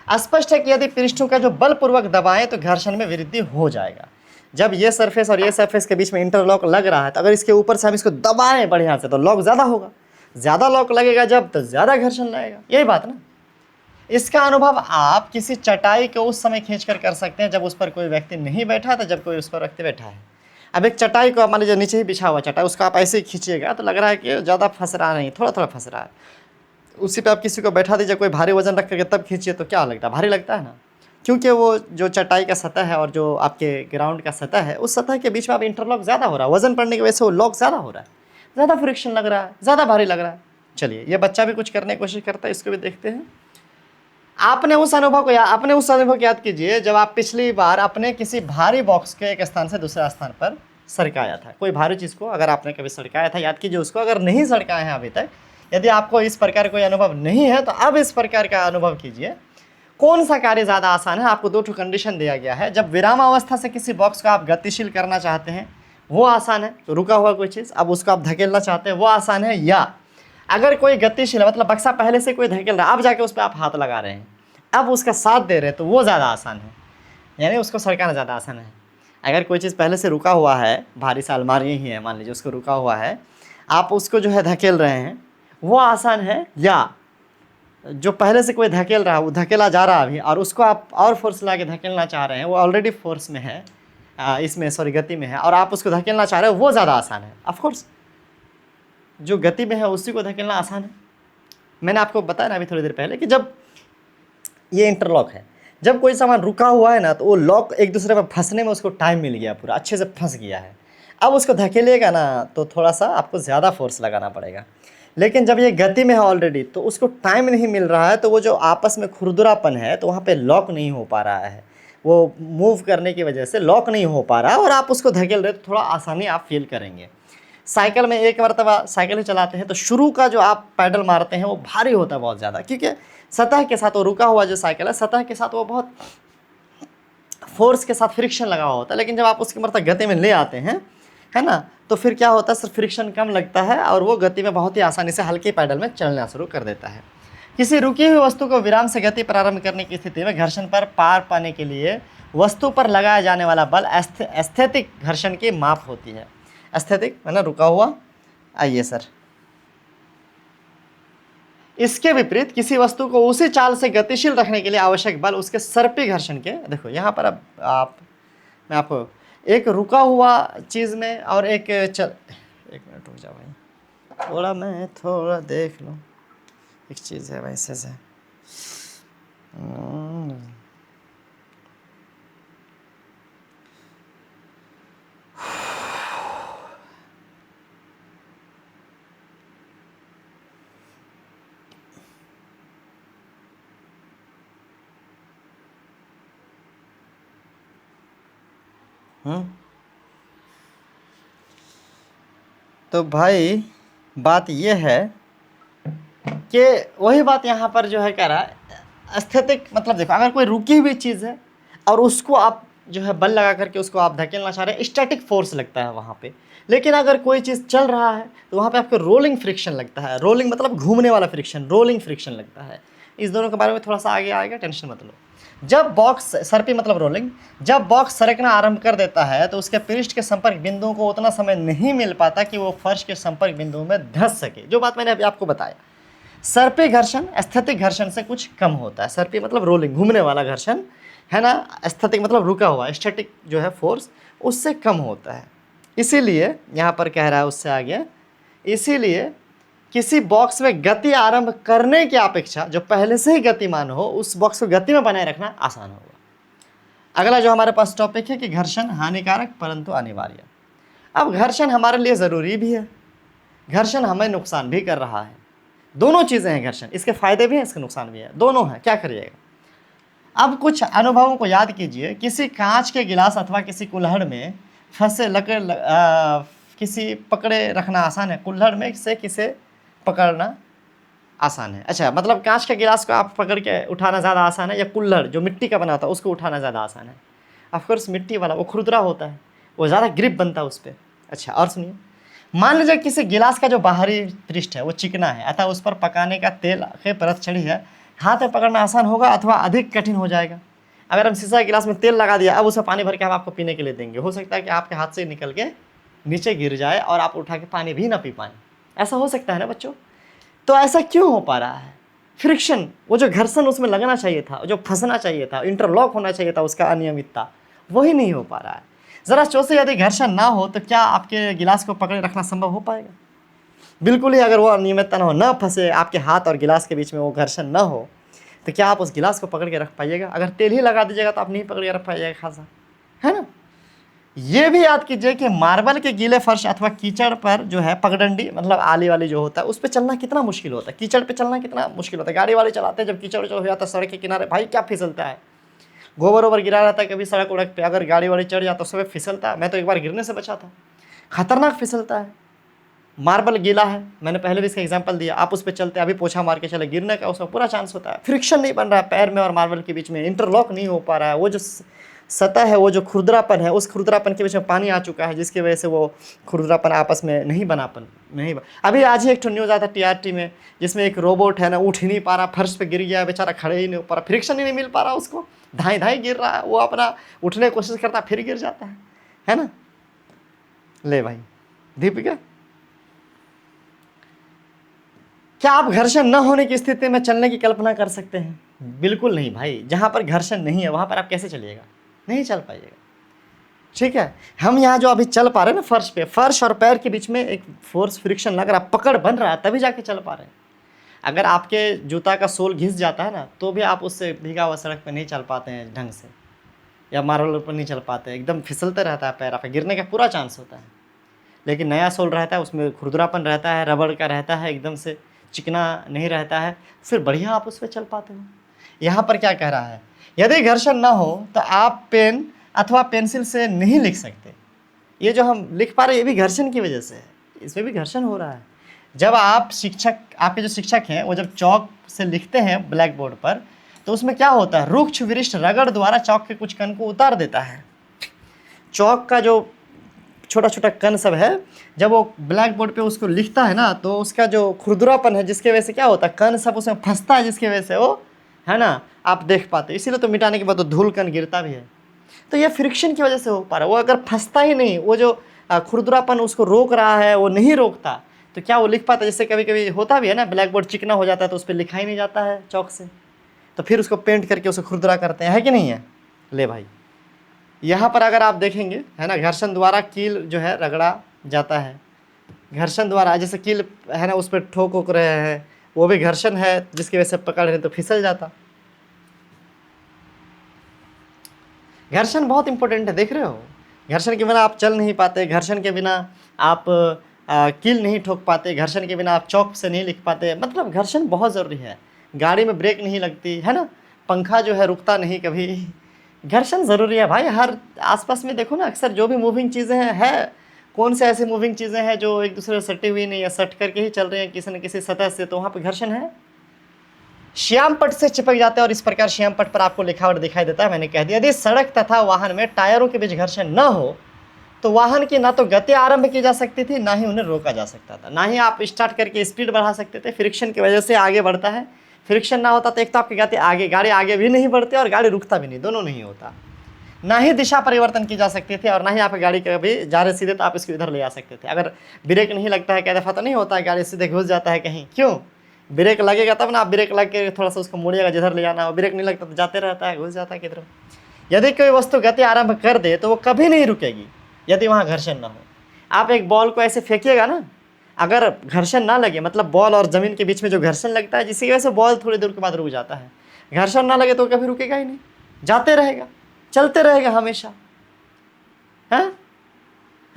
स्पष्ट है कि यदि पृष्ठों का जो बलपूर्वक दबाएं तो घर्षण में वृद्धि हो जाएगा। जब ये सरफेस और ये सरफेस के बीच में इंटरलॉक लग रहा है, तो अगर इसके ऊपर से हम इसको दबाएं बढ़िया से तो लॉक ज़्यादा होगा, ज़्यादा लॉक लगेगा जब, तो ज़्यादा घर्षण लगेगा। यही बात ना। इसका अनुभव आप किसी चटाई को उस समय खींच कर सकते हैं जब उस पर कोई व्यक्ति नहीं बैठा था, जब कोई उस पर व्यक्ति बैठा है। अब एक चटाई को मान लीजिए नीचे ही बिछा हुआ चटाई, उसको आप ऐसे ही खींचिएगा तो लग रहा है कि ज़्यादा फंस रहा नहीं, थोड़ा थोड़ा फंस रहा है। उसी पे आप किसी को बैठा दीजिए, कोई भारी वजन रख करके तब खींचिए तो क्या लगता है, भारी लगता है ना, क्योंकि वो जो चटाई का सतह है और जो आपके ग्राउंड का सतह है, उस सतह के बीच में आप इंटरलॉक ज़्यादा हो रहा है, वजन पड़ने की वजह से वो लॉक ज़्यादा हो रहा है, ज़्यादा फ्रिक्शन लग रहा है, ज़्यादा भारी लग रहा है। चलिए ये बच्चा भी कुछ करने की कोशिश करता है, इसको भी देखते हैं। आपने उस अनुभव को याद कीजिए जब आप पिछली बार अपने किसी भारी बॉक्स के एक स्थान से दूसरे स्थान पर सरकाया था। कोई भारी चीज़ को अगर आपने कभी सरकाया था, याद कीजिए उसको। अगर नहीं सरकाए हैं अभी तक, यदि आपको इस प्रकार कोई अनुभव नहीं है तो अब इस प्रकार का अनुभव कीजिए। कौन सा कार्य ज़्यादा आसान है? आपको 2 कंडीशन दिया गया है। जब विरामावस्था से किसी बॉक्स को आप गतिशील करना चाहते हैं वो आसान है, तो रुका हुआ कोई चीज़ अब उसको आप धकेलना चाहते हैं वो आसान है, या अगर कोई गतिशील है मतलब बक्सा पहले से कोई धकेल रहा है, अब जाके उस पर आप हाथ लगा रहे हैं, अब उसका साथ दे रहे हैं, तो वो ज़्यादा आसान है, यानी उसको सरकाना ज़्यादा आसान है। अगर कोई चीज़ पहले से रुका हुआ है, भारी सा अलमारी ही है मान लीजिए, उसको रुका हुआ है, आप उसको जो है धकेल रहे हैं, वो आसान है, या जो पहले से कोई धकेल रहा है वो धकेला जा रहा है अभी और उसको आप और फोर्स ला के धकेलना चाह रहे हैं, वो ऑलरेडी फोर्स में है, गति में है, और आप उसको धकेलना चाह रहे हो, वो ज़्यादा आसान है। ऑफकोर्स जो गति में है उसी को धकेलना आसान है। मैंने आपको बताया ना अभी थोड़ी देर पहले कि जब ये इंटरलॉक है, जब कोई सामान रुका हुआ है ना, तो वो लॉक एक दूसरे पर फंसने में उसको टाइम मिल गया, पूरा अच्छे से फंस गया है। अब उसको धकेलेगा ना तो थोड़ा सा आपको ज़्यादा फोर्स लगाना पड़ेगा। लेकिन जब ये गति में है ऑलरेडी, तो उसको टाइम नहीं मिल रहा है, तो वो जो आपस में खुरदुरापन है तो वहाँ पे लॉक नहीं हो पा रहा है, वो मूव करने की वजह से लॉक नहीं हो पा रहा है, और आप उसको धकेल रहे तो थोड़ा आसानी आप फील करेंगे। साइकिल में एक मरतबा साइकिल ही चलाते हैं तो शुरू का जो आप पैडल मारते हैं वो भारी होता है बहुत ज़्यादा, क्योंकि सतह के साथ वो रुका हुआ जो साइकिल है, सतह के साथ वो बहुत फोर्स के साथ फ्रिक्शन लगा हुआ होता है। लेकिन जब आप उसकी मरतबा गति में ले आते हैं, है ना, तो फिर क्या होता है, सिर्फ फ्रिक्शन कम लगता है और वो गति में बहुत ही आसानी से हल्के पैडल में चलना शुरू कर देता है। किसी रुकी हुई वस्तु को विराम से गति प्रारंभ करने की स्थिति में घर्षण पर पार पाने के लिए वस्तु पर लगाया जाने वाला बल स्थैतिक घर्षण की माप होती है। एस्थेटिक है ना, रुका हुआ। आइए सर, इसके विपरीत किसी वस्तु को उसी चाल से गतिशील रखने के लिए आवश्यक बल उसके सर्पी घर्षण के, देखो यहाँ पर अब आप, मैं आपको एक रुका हुआ चीज़ में और एक एक मिनट रुक जाओ भाई, थोड़ा मैं थोड़ा देख लूँ। एक चीज़ है वैसे से तो भाई बात ये है कि वही बात यहाँ पर जो है कह रहा है, एस्थेटिक मतलब देखो, अगर कोई रुकी हुई चीज़ है और उसको आप जो है बल लगा करके उसको आप धकेलना चाह रहे हैं, स्टैटिक फोर्स लगता है वहाँ पे। लेकिन अगर कोई चीज़ चल रहा है तो वहाँ पे आपको रोलिंग फ्रिक्शन लगता है। रोलिंग मतलब घूमने वाला फ्रिक्शन, रोलिंग फ्रिक्शन लगता है। इस दोनों के बारे में थोड़ा सा आगे आएगा, टेंशन मत लो। जब बॉक्स सरपी मतलब रोलिंग, जब बॉक्स सरकना आरंभ कर देता है तो उसके पृष्ठ के संपर्क बिंदुओं को उतना समय नहीं मिल पाता कि वो फर्श के संपर्क बिंदुओं में धंस सके। जो बात मैंने अभी आपको बताया, सर्पी घर्षण एस्थेटिक घर्षण से कुछ कम होता है। सर्पी मतलब रोलिंग, घूमने वाला घर्षण है ना, एस्थेटिक मतलब रुका हुआ, स्टैटिक जो है फोर्स उससे कम होता है। इसीलिए यहाँ पर कह रहा है उससे आगे, इसीलिए किसी बॉक्स में गति आरंभ करने की अपेक्षा जो पहले से ही गतिमान हो उस बॉक्स को गति में बनाए रखना आसान होगा। अगला जो हमारे पास टॉपिक है कि घर्षण हानिकारक परंतु अनिवार्य। अब घर्षण हमारे लिए ज़रूरी भी है, घर्षण हमें नुकसान भी कर रहा है। दोनों चीज़ें हैं घर्षण, इसके फायदे भी हैं, इसके नुकसान भी है, दोनों हैं। क्या करिएगा, अब कुछ अनुभवों को याद कीजिए। किसी कांच के गिलास अथवा किसी कुल्हड़ में फंसे किसी पकड़े रखना आसान है, कुल्हड़ में से किसे पकड़ना आसान है। अच्छा, मतलब कांच के गिलास को आप पकड़ के उठाना ज़्यादा आसान है या कुल्हड़ जो मिट्टी का बना होता है उसको उठाना ज़्यादा आसान है? ऑफकोर्स मिट्टी वाला, वो खुरदरा होता है, वो ज़्यादा ग्रिप बनता है उस पर। अच्छा, और सुनिए, मान लीजिए किसी गिलास का जो बाहरी पृष्ठ है वो चिकना है अतः उस पर पकाने का तेल की परत चढ़ी है, हाथ में पकड़ना आसान होगा अथवा अधिक कठिन हो जाएगा? अगर हम शीशा के गिलास में तेल लगा दिया, अब उसमें पानी भर के हम आपको पीने के लिए देंगे, हो सकता है कि आपके हाथ से निकल के नीचे गिर जाए और आप उठा के पानी भी ना पी पाएँ। ऐसा हो सकता है ना बच्चों? तो ऐसा क्यों हो पा रहा है? फ्रिक्शन, वो जो घर्षण उसमें लगना चाहिए था, जो फंसना चाहिए था, इंटरलॉक होना चाहिए था, उसका अनियमितता वही नहीं हो पा रहा है। ज़रा सोचिए, यदि घर्षण ना हो तो क्या आपके गिलास को पकड़े रखना संभव हो पाएगा? बिल्कुल ही। अगर वो अनियमितता ना हो, ना फंसे आपके हाथ और गिलास के बीच में वो घर्षण ना हो, तो क्या आप उस गिलास को पकड़ के रख पाइएगा? अगर तेल ही लगा दीजिएगा तो आप नहीं पकड़ के रख पाइएगा खासा, है ना? ये भी याद कीजिए कि मार्बल के गीले फर्श अथवा कीचड़ पर जो है पगडंडी मतलब आली वाली जो होता है उस पर चलना कितना मुश्किल होता है, कीचड़ पे चलना कितना मुश्किल होता है। गाड़ी वाले चलाते हैं जब कीचड़ हो जाता है सड़क के किनारे, भाई क्या फिसलता है, गोबर ओबर गिरा रहता है कभी सड़क उड़क पे, अगर गाड़ी वाली चढ़ जाता तो सब फिसलता है। मैं तो एक बार गिरने से बचा था, खतरनाक फिसलता है। मार्बल गीला है, मैंने पहले भी इसका एग्जांपल दिया, आप उस पर चलते अभी पोछा मार के चले, गिरने का उसमें पूरा चांस होता है। फ्रिक्शन नहीं बन रहा है पैर में और मार्बल के बीच में, इंटरलॉक नहीं हो पा रहा है, वो जो सतह है, वो जो खुरदरापन है, उस खुरदरापन के बीच में पानी आ चुका है जिसकी वजह से वो खुरदरापन आपस में नहीं अभी आज ही एक न्यूज़ आता टीआरटी में जिसमें एक रोबोट है ना, उठ ही नहीं पा रहा, फर्श पे गिर गया बेचारा, खड़े ही नहीं हो पा रहा, फ्रिक्शन ही नहीं मिल पा रहा उसको, धाई धाई गिर रहा है, वो अपना उठने की कोशिश करता फिर गिर जाता है ना। ले भाई दीपिका, क्या आप घर्षण न होने की स्थिति में चलने की कल्पना कर सकते हैं? बिल्कुल नहीं भाई। जहाँ पर घर्षण नहीं है वहाँ पर आप कैसे चलिएगा? नहीं चल पाइएगा। ठीक है, हम यहाँ जो अभी चल पा रहे हैं ना फर्श पे, फर्श और पैर के बीच में एक फोर्स फ्रिक्शन लग रहा, पकड़ बन रहा है, तभी जाके चल पा रहे हैं। अगर आपके जूता का सोल घिस जाता है ना तो भी आप उससे भीगा हुआ सड़क पर नहीं चल पाते हैं ढंग से, या मार्बल पर नहीं चल पाते, एकदम फिसलते रहता है पैर, आप गिरने का पूरा चांस होता है। लेकिन नया सोल रहता है उसमें खुरदरापन रहता है, रबड़ का रहता है, एकदम से चिकना नहीं रहता है, फिर बढ़िया आप उस पर चल पाते हो। यहाँ पर क्या कह रहा है, यदि घर्षण ना हो तो आप पेन अथवा पेंसिल से नहीं लिख सकते। ये जो हम लिख पा रहे हैं ये भी घर्षण की वजह से है, इसमें भी घर्षण हो रहा है। जब आप आपके जो शिक्षक हैं वो जब चौक से लिखते हैं ब्लैक बोर्ड पर तो उसमें क्या होता है, रुक्ष विरिष्ट रगड़ द्वारा चौक के कुछ कण को उतार देता है। चौक का जो छोटा छोटा कण सब है, जब वो ब्लैक बोर्ड पे उसको लिखता है ना तो उसका जो खुरदरापन है जिसके वजह से क्या होता है, कण सब उसमें फंसता है, जिसकी वजह से वो है ना आप देख पाते। इसीलिए तो मिटाने के बाद तो धूल कण गिरता भी है। तो ये फ्रिक्शन की वजह से हो पा रहा है। वो अगर फंसता ही नहीं, वो जो खुरदुरापन उसको रोक रहा है, वो नहीं रोकता, तो क्या वो लिख पाता? जैसे कभी कभी होता भी है ना, ब्लैक बोर्ड चिकना हो जाता है तो उस पर लिखा ही नहीं जाता है चौक से, तो फिर उसको पेंट करके उसे खुरदुरा करते हैं, है कि नहीं है? ले भाई, यहाँ पर अगर आप देखेंगे है ना, घर्षण द्वारा कील जो है रगड़ा जाता है। घर्षण द्वारा जैसे कील है ना, उस पर ठोक वोक रहे हैं, वो भी घर्षण है, जिसकी वजह से पकड़ रहे तो फिसल जाता। घर्षण बहुत इंपॉर्टेंट है, देख रहे हो? घर्षण के बिना आप चल नहीं पाते, घर्षण के बिना आप कील नहीं ठोक पाते, घर्षण के बिना आप चौक से नहीं लिख पाते। मतलब घर्षण बहुत ज़रूरी है। गाड़ी में ब्रेक नहीं लगती है ना, पंखा जो है रुकता नहीं कभी। घर्षण ज़रूरी है भाई। हर आसपास में देखो ना, अक्सर जो भी मूविंग चीज़ें हैं, कौन से ऐसी मूविंग चीज़ें हैं जो एक दूसरे से सटी हुई नहीं है, सट करके ही चल रहे हैं किसी न किसी सतह से, तो वहाँ पर घर्षण है। श्याम पट से चिपक जाते हैं और इस प्रकार श्याम पट पर आपको लिखावट दिखाई देता है। मैंने कह दिया, यदि सड़क तथा वाहन में टायरों के बीच घर्षण न हो तो वाहन की ना तो गति आरंभ की जा सकती थी, ना ही उन्हें रोका जा सकता था, ना ही आप स्टार्ट करके स्पीड बढ़ा सकते थे। फ्रिक्शन की वजह से आगे बढ़ता है। फ्रिक्शन ना होता तो एक तो आपकी गति आगे, गाड़ी आगे भी नहीं बढ़ती और गाड़ी रुकता भी नहीं, दोनों नहीं होता। ना ही दिशा परिवर्तन की जा सकती थी और ना ही आप गाड़ी कभी जा रहे सीधे तो आप इसको इधर ले आ सकते थे। अगर ब्रेक नहीं लगता है, कई दफ़ा तो नहीं होता है, गाड़ी सीधे घुस जाता है कहीं, क्यों? ब्रेक लगेगा तब ना, आप ब्रेक लग के थोड़ा सा उसको मोड़िएगा जिधर ले जाना हो। ब्रेक नहीं लगता तो जाते रहता है, घुस जाता है किधर। यदि कोई वस्तु गति आरंभ कर दे तो वो कभी नहीं रुकेगी यदि वहाँ घर्षण ना हो। आप एक बॉल को ऐसे फेंकिएगा ना, अगर घर्षण ना लगे, मतलब बॉल और ज़मीन के बीच में जो घर्षण लगता है, जिसकी वजह से बॉल थोड़ी देर के बाद रुक जाता है, घर्षण ना लगे तो कभी रुकेगा ही नहीं, जाते रहेगा, चलते रहेगा हमेशा। हाँ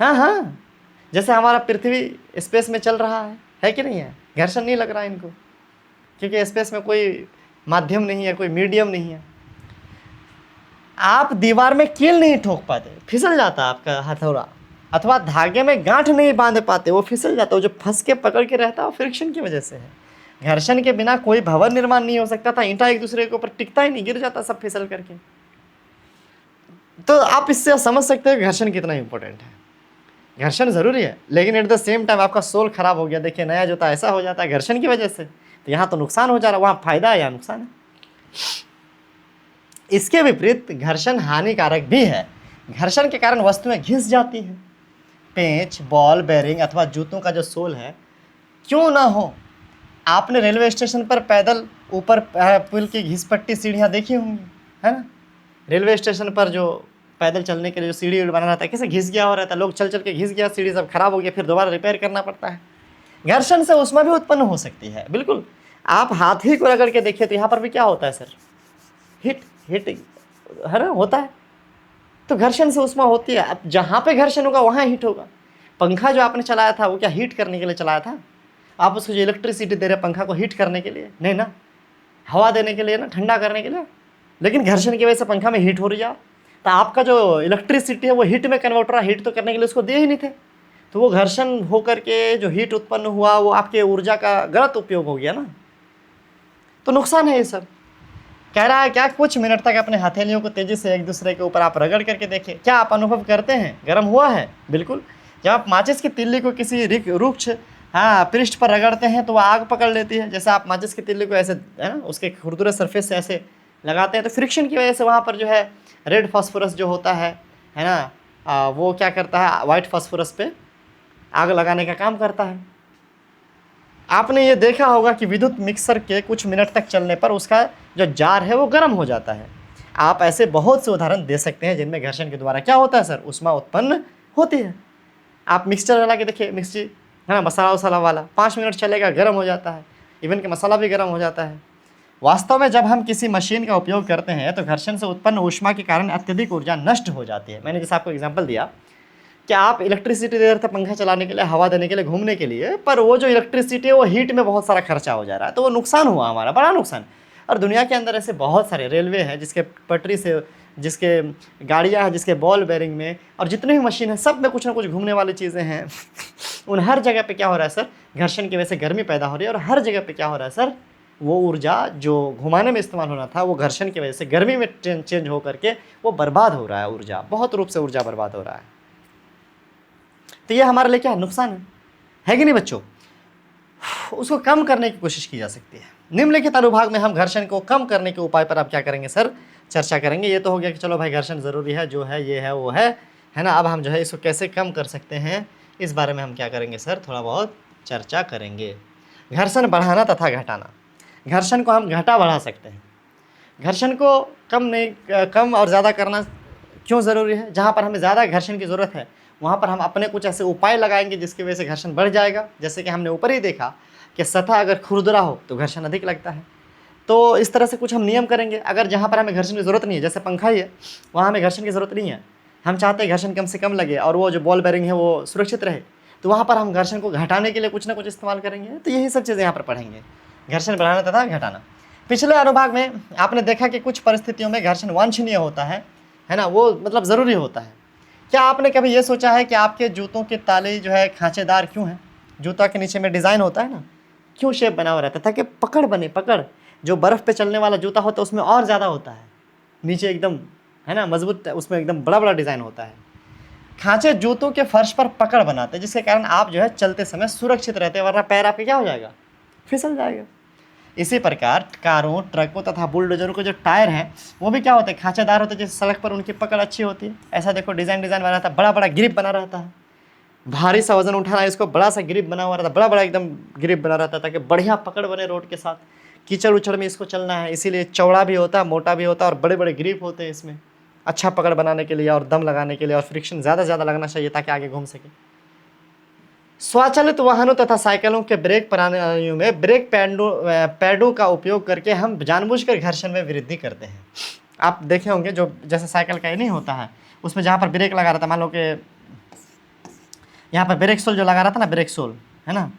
हाँ हाँ, जैसे हमारा पृथ्वी स्पेस में चल रहा है कि नहीं है? घर्षण नहीं लग रहा है इनको, क्योंकि स्पेस में कोई माध्यम नहीं है, कोई मीडियम नहीं है। आप दीवार में कील नहीं ठोक पाते, फिसल जाता आपका हथौड़ा, अथवा धागे में गांठ नहीं बांध पाते, वो फिसल जाता है। वो जो फंस के पकड़ के रहता है वो फ्रिक्शन की वजह से है। घर्षण के बिना कोई भवन निर्माण नहीं हो सकता था, ईंटा एक दूसरे के ऊपर टिकता ही नहीं, गिर जाता सब फिसल करके। तो आप इससे समझ सकते हैं घर्षण कितना इंपॉर्टेंट है। घर्षण ज़रूरी है, लेकिन एट द सेम टाइम आपका सोल खराब हो गया, देखिए नया जूता ऐसा हो जाता है घर्षण की वजह से, तो यहाँ तो नुकसान हो जा रहा है, वहाँ फायदा है या नुकसान है? इसके विपरीत घर्षण हानिकारक भी है। घर्षण के कारण वस्तुएं घिस जाती हैं। पेंच, बॉल बेरिंग अथवा जूतों का जो सोल है, क्यों ना हो, आपने रेलवे स्टेशन पर पैदल ऊपर पुल की घिसपट्टी सीढ़ियाँ देखी होंगी, है ना? रेलवे स्टेशन पर जो पैदल चलने के लिए जो सीढ़ी बना रहता है, कैसे घिस गया हो रहता है, लोग चल चल के घिस गया, सीढ़ी सब खराब हो गया, फिर दोबारा रिपेयर करना पड़ता है। घर्षण से उष्मा भी उत्पन्न हो सकती है, बिल्कुल। आप हाथ ही को रगड़ के देखिए तो यहाँ पर भी क्या होता है सर? हिट है ना, होता है। तो घर्षण से उष्मा होती है। अब जहाँ पे घर्षण होगा वहाँ हीट होगा। पंखा जो आपने चलाया था वो क्या हीट करने के लिए चलाया था? आप उसको जो इलेक्ट्रिसिटी दे रहे पंखा को हीट करने के लिए नहीं ना, हवा देने के लिए ना, ठंडा करने के लिए। लेकिन घर्षण की वजह से पंखा में हीट हो रही है, तो आपका जो इलेक्ट्रिसिटी है वो हीट में कन्वर्ट हो रहा है, हीट तो करने के लिए उसको दिए ही नहीं थे, तो वो घर्षण होकर के जो हीट उत्पन्न हुआ वो आपके ऊर्जा का गलत उपयोग हो गया ना, तो नुकसान है ये सब। कह रहा है क्या, कुछ मिनट तक अपने हथेलियों को तेजी से एक दूसरे के ऊपर आप रगड़ करके देखिए, क्या आप अनुभव करते हैं गर्म हुआ है? बिल्कुल। जब आप माचिस की तिल्ली को किसी रुक्ष पृष्ठ पर रगड़ते हैं तो वह आग पकड़ लेती है। जैसे आप माचिस की तिल्ली को ऐसे है ना, उसके खुरदुरे सरफेस से ऐसे लगाते हैं, तो फ्रिक्शन की वजह से वहाँ पर जो है रेड फास्फोरस जो होता है ना, वो क्या करता है, वाइट फास्फोरस पे आग लगाने का काम करता है। आपने ये देखा होगा कि विद्युत मिक्सर के कुछ मिनट तक चलने पर उसका जो जार है वो गर्म हो जाता है। आप ऐसे बहुत से उदाहरण दे सकते हैं जिनमें घर्षण के द्वारा क्या होता है सर, उष्मा उत्पन्न होती है। आप मिक्सचर वाला के देखिए, मिक्सी है ना, मसाला वसाला वाला 5 मिनट चलेगा, गर्म हो जाता है, इवन कि मसाला भी गर्म हो जाता है। वास्तव में जब हम किसी मशीन का उपयोग करते हैं तो घर्षण से उत्पन्न ऊष्मा के कारण अत्यधिक ऊर्जा नष्ट हो जाती है। मैंने जैसे आपको एग्जांपल दिया कि आप इलेक्ट्रिसिटी दे रहे थे पंखा चलाने के लिए, हवा देने के लिए, घूमने के लिए, पर वो जो इलेक्ट्रिसिटी है वो हीट में बहुत सारा खर्चा हो जा रहा है, तो वो नुकसान हुआ हमारा, बड़ा नुकसान। और दुनिया के अंदर ऐसे बहुत सारे रेलवे हैं जिसके पटरी से, जिसके गाड़ियाँ हैं, जिसके बॉल बेरिंग में, और जितने भी मशीन हैं सब में कुछ ना कुछ घूमने वाली चीज़ें हैं। उन हर जगह पे क्या हो रहा है सर, घर्षण की वजह से गर्मी पैदा हो रही है, और हर जगह पे क्या हो रहा है सर, वो ऊर्जा जो घुमाने में इस्तेमाल होना था वो घर्षण की वजह से गर्मी में चेंज हो करके वो बर्बाद हो रहा है, ऊर्जा बहुत रूप से ऊर्जा बर्बाद हो रहा है। तो ये हमारे लिए क्या नुकसान है कि नहीं बच्चों? उसको कम करने की कोशिश की जा सकती है। निम्नलिखित अनुभाग में हम घर्षण को कम करने के उपाय पर आप क्या करेंगे सर, चर्चा करेंगे। ये तो हो गया कि चलो भाई घर्षण ज़रूरी है, जो है ये है वो है है ना। अब हम जो है इसको कैसे कम कर सकते हैं, इस बारे में हम क्या करेंगे सर, थोड़ा बहुत चर्चा करेंगे। घर्षण बढ़ाना तथा घटाना। घर्षण को हम घटा बढ़ा सकते हैं। घर्षण को कम और ज़्यादा करना क्यों ज़रूरी है? जहाँ पर हमें ज़्यादा घर्षण की ज़रूरत है वहाँ पर हम अपने कुछ ऐसे उपाय लगाएंगे जिसकी वजह से घर्षण बढ़ जाएगा। जैसे कि हमने ऊपर ही देखा कि सतह अगर खुरदरा हो तो घर्षण अधिक लगता है। तो इस तरह से कुछ हम नियम करेंगे। अगर जहाँ पर हमें घर्षण की ज़रूरत नहीं है, जैसे पंखा ही है, वहाँ हमें घर्षण की ज़रूरत नहीं है, हम चाहते हैं घर्षण कम से कम लगे और वो जो बॉल बेरिंग है वो सुरक्षित रहे, तो वहाँ पर हम घर्षण को घटाने के लिए कुछ ना कुछ इस्तेमाल करेंगे। तो यही सब चीज़ें यहाँ पर पढ़ेंगे, घर्षण बढ़ाना तथा घटाना। पिछले अनुभाग में आपने देखा कि कुछ परिस्थितियों में घर्षण वांछनीय होता है ना, वो मतलब ज़रूरी होता है। क्या आपने कभी ये सोचा है कि आपके जूतों के ताले जो है खांचेदार क्यों हैं? जूता के नीचे में डिज़ाइन होता है ना, क्यों शेप बना हुआ रहता है? ताकि पकड़ बने। पकड़ जो बर्फ़ पे चलने वाला जूता होता है उसमें और ज़्यादा होता है, नीचे एकदम, है ना, मजबूत, उसमें एकदम बड़ा बड़ा डिज़ाइन होता है। खांचे जूतों के फर्श पर पकड़ बनाते हैं, जिसके कारण आप जो है चलते समय सुरक्षित रहते हैं, वरना पैर आपके क्या हो जाएगा, फिसल जाएगा। इसी प्रकार कारों, ट्रकों तथा बुलडोजरों के जो टायर हैं वो भी क्या होते हैं, खांचेदार होते हैं, जैसे सड़क पर उनकी पकड़ अच्छी होती है। ऐसा देखो डिज़ाइन बना रहता है, बड़ा बड़ा ग्रिप बना रहता है, भारी सा वजन उठाना है इसको, बड़ा सा ग्रिप बना हुआ रहता है, बड़ा बड़ा एकदम ग्रिप बना रहता है ताकि बढ़िया पकड़ बने रोड के साथ। कीचड़ उचड़ में इसको चलना है, इसीलिए चौड़ा भी होता है, मोटा भी होता है और बड़े बड़े ग्रिप होते हैं इसमें, अच्छा पकड़ बनाने के लिए और दम लगाने के लिए, और फ्रिक्शन ज़्यादा से ज़्यादा लगना चाहिए ताकि आगे घूम सके। स्वचालित वाहनों तथा साइकिलों के ब्रेक प्रणालियों में ब्रेक पैडों का उपयोग करके हम जानबूझकर घर्षण में वृद्धि करते हैं। आप देखे होंगे जो जैसे साइकिल का ये नहीं होता है, उसमें जहाँ पर ब्रेक लगा रहता है, मान लो कि यहाँ पर ब्रेक सोल जो लगा रहता है ना, ब्रेक सोल, है ना,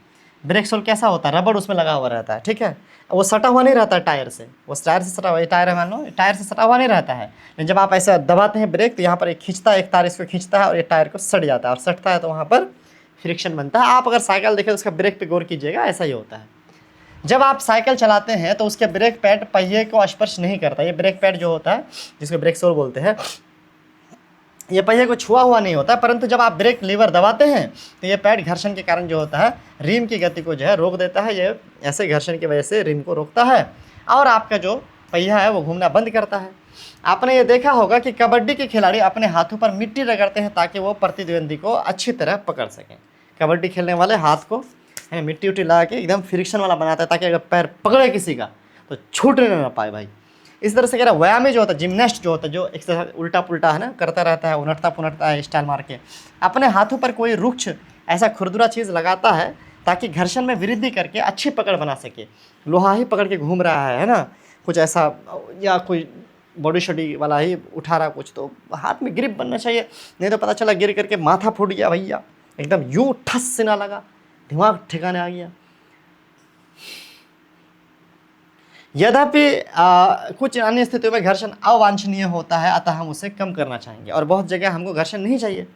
ब्रेक सोल कैसा होता है, रबड़ उसमें लगा हुआ रहता है, ठीक है, वो सटा हुआ नहीं रहता है टायर से, वो टायर से सटा हुआ, टायर है मान लो, टायर से सटा हुआ नहीं रहता है, लेकिन जब आप ऐसा दबाते हैं ब्रेक तो यहाँ पर एक खींचता है, एक तार इसको खींचता है और ये टायर को सट जाता है, और सटता है तो वहाँ पर फ्रिक्शन बनता है। आप अगर साइकिल देखें तो उसका ब्रेक पे गौर कीजिएगा, ऐसा ही होता है। जब आप साइकिल चलाते हैं तो उसके ब्रेक पैड पहिए को स्पर्श नहीं करता। ये ब्रेक पैड जो होता है, जिसको ब्रेक सोल बोलते हैं, ये पहिए को छुआ हुआ नहीं होता, परंतु जब आप ब्रेक लीवर दबाते हैं तो ये पैड घर्षण के कारण जो होता है रिम की गति को जो है रोक देता है। ये ऐसे घर्षण की वजह से रिम को रोकता है और आपका जो पहिया है वो घूमना बंद करता है। आपने ये देखा होगा कि कबड्डी के खिलाड़ी अपने हाथों पर मिट्टी रगड़ते हैं ताकि वो प्रतिद्वंदी को अच्छी तरह पकड़ सकें। कबड्डी खेलने वाले हाथ को है मिट्टी उट्टी लगा के एकदम फ्रिक्शन वाला बनाता है ताकि अगर पैर पकड़े किसी का तो छूटने ना पाए भाई। इस तरह से कह रहा है व्यायामी जो होता है, जिम्नास्ट जो होता है, जो एक्सरसाइज उल्टा पुल्टा है ना करता रहता है, उनटता पुनटता है स्टाइल मार के, अपने हाथों पर कोई रुक्ष ऐसा खुरदुरा चीज़ लगाता है ताकि घर्षण में वृद्धि करके अच्छी पकड़ बना सके। लोहा ही पकड़ के घूम रहा है ना, कुछ ऐसा, या कोई बॉडी शॉडी वाला ही उठा रहा कुछ, तो हाथ में ग्रिप बनना चाहिए, नहीं तो पता चला गिर करके माथा फूट गया भैया, एकदम यूँ ठस से ना लगा, दिमाग ठिकाने आ गया। यद्यपि कुछ अन्य स्थितियों में घर्षण अवांछनीय होता है, अतः हम उसे कम करना चाहेंगे, और बहुत जगह हमको घर्षण नहीं चाहिए,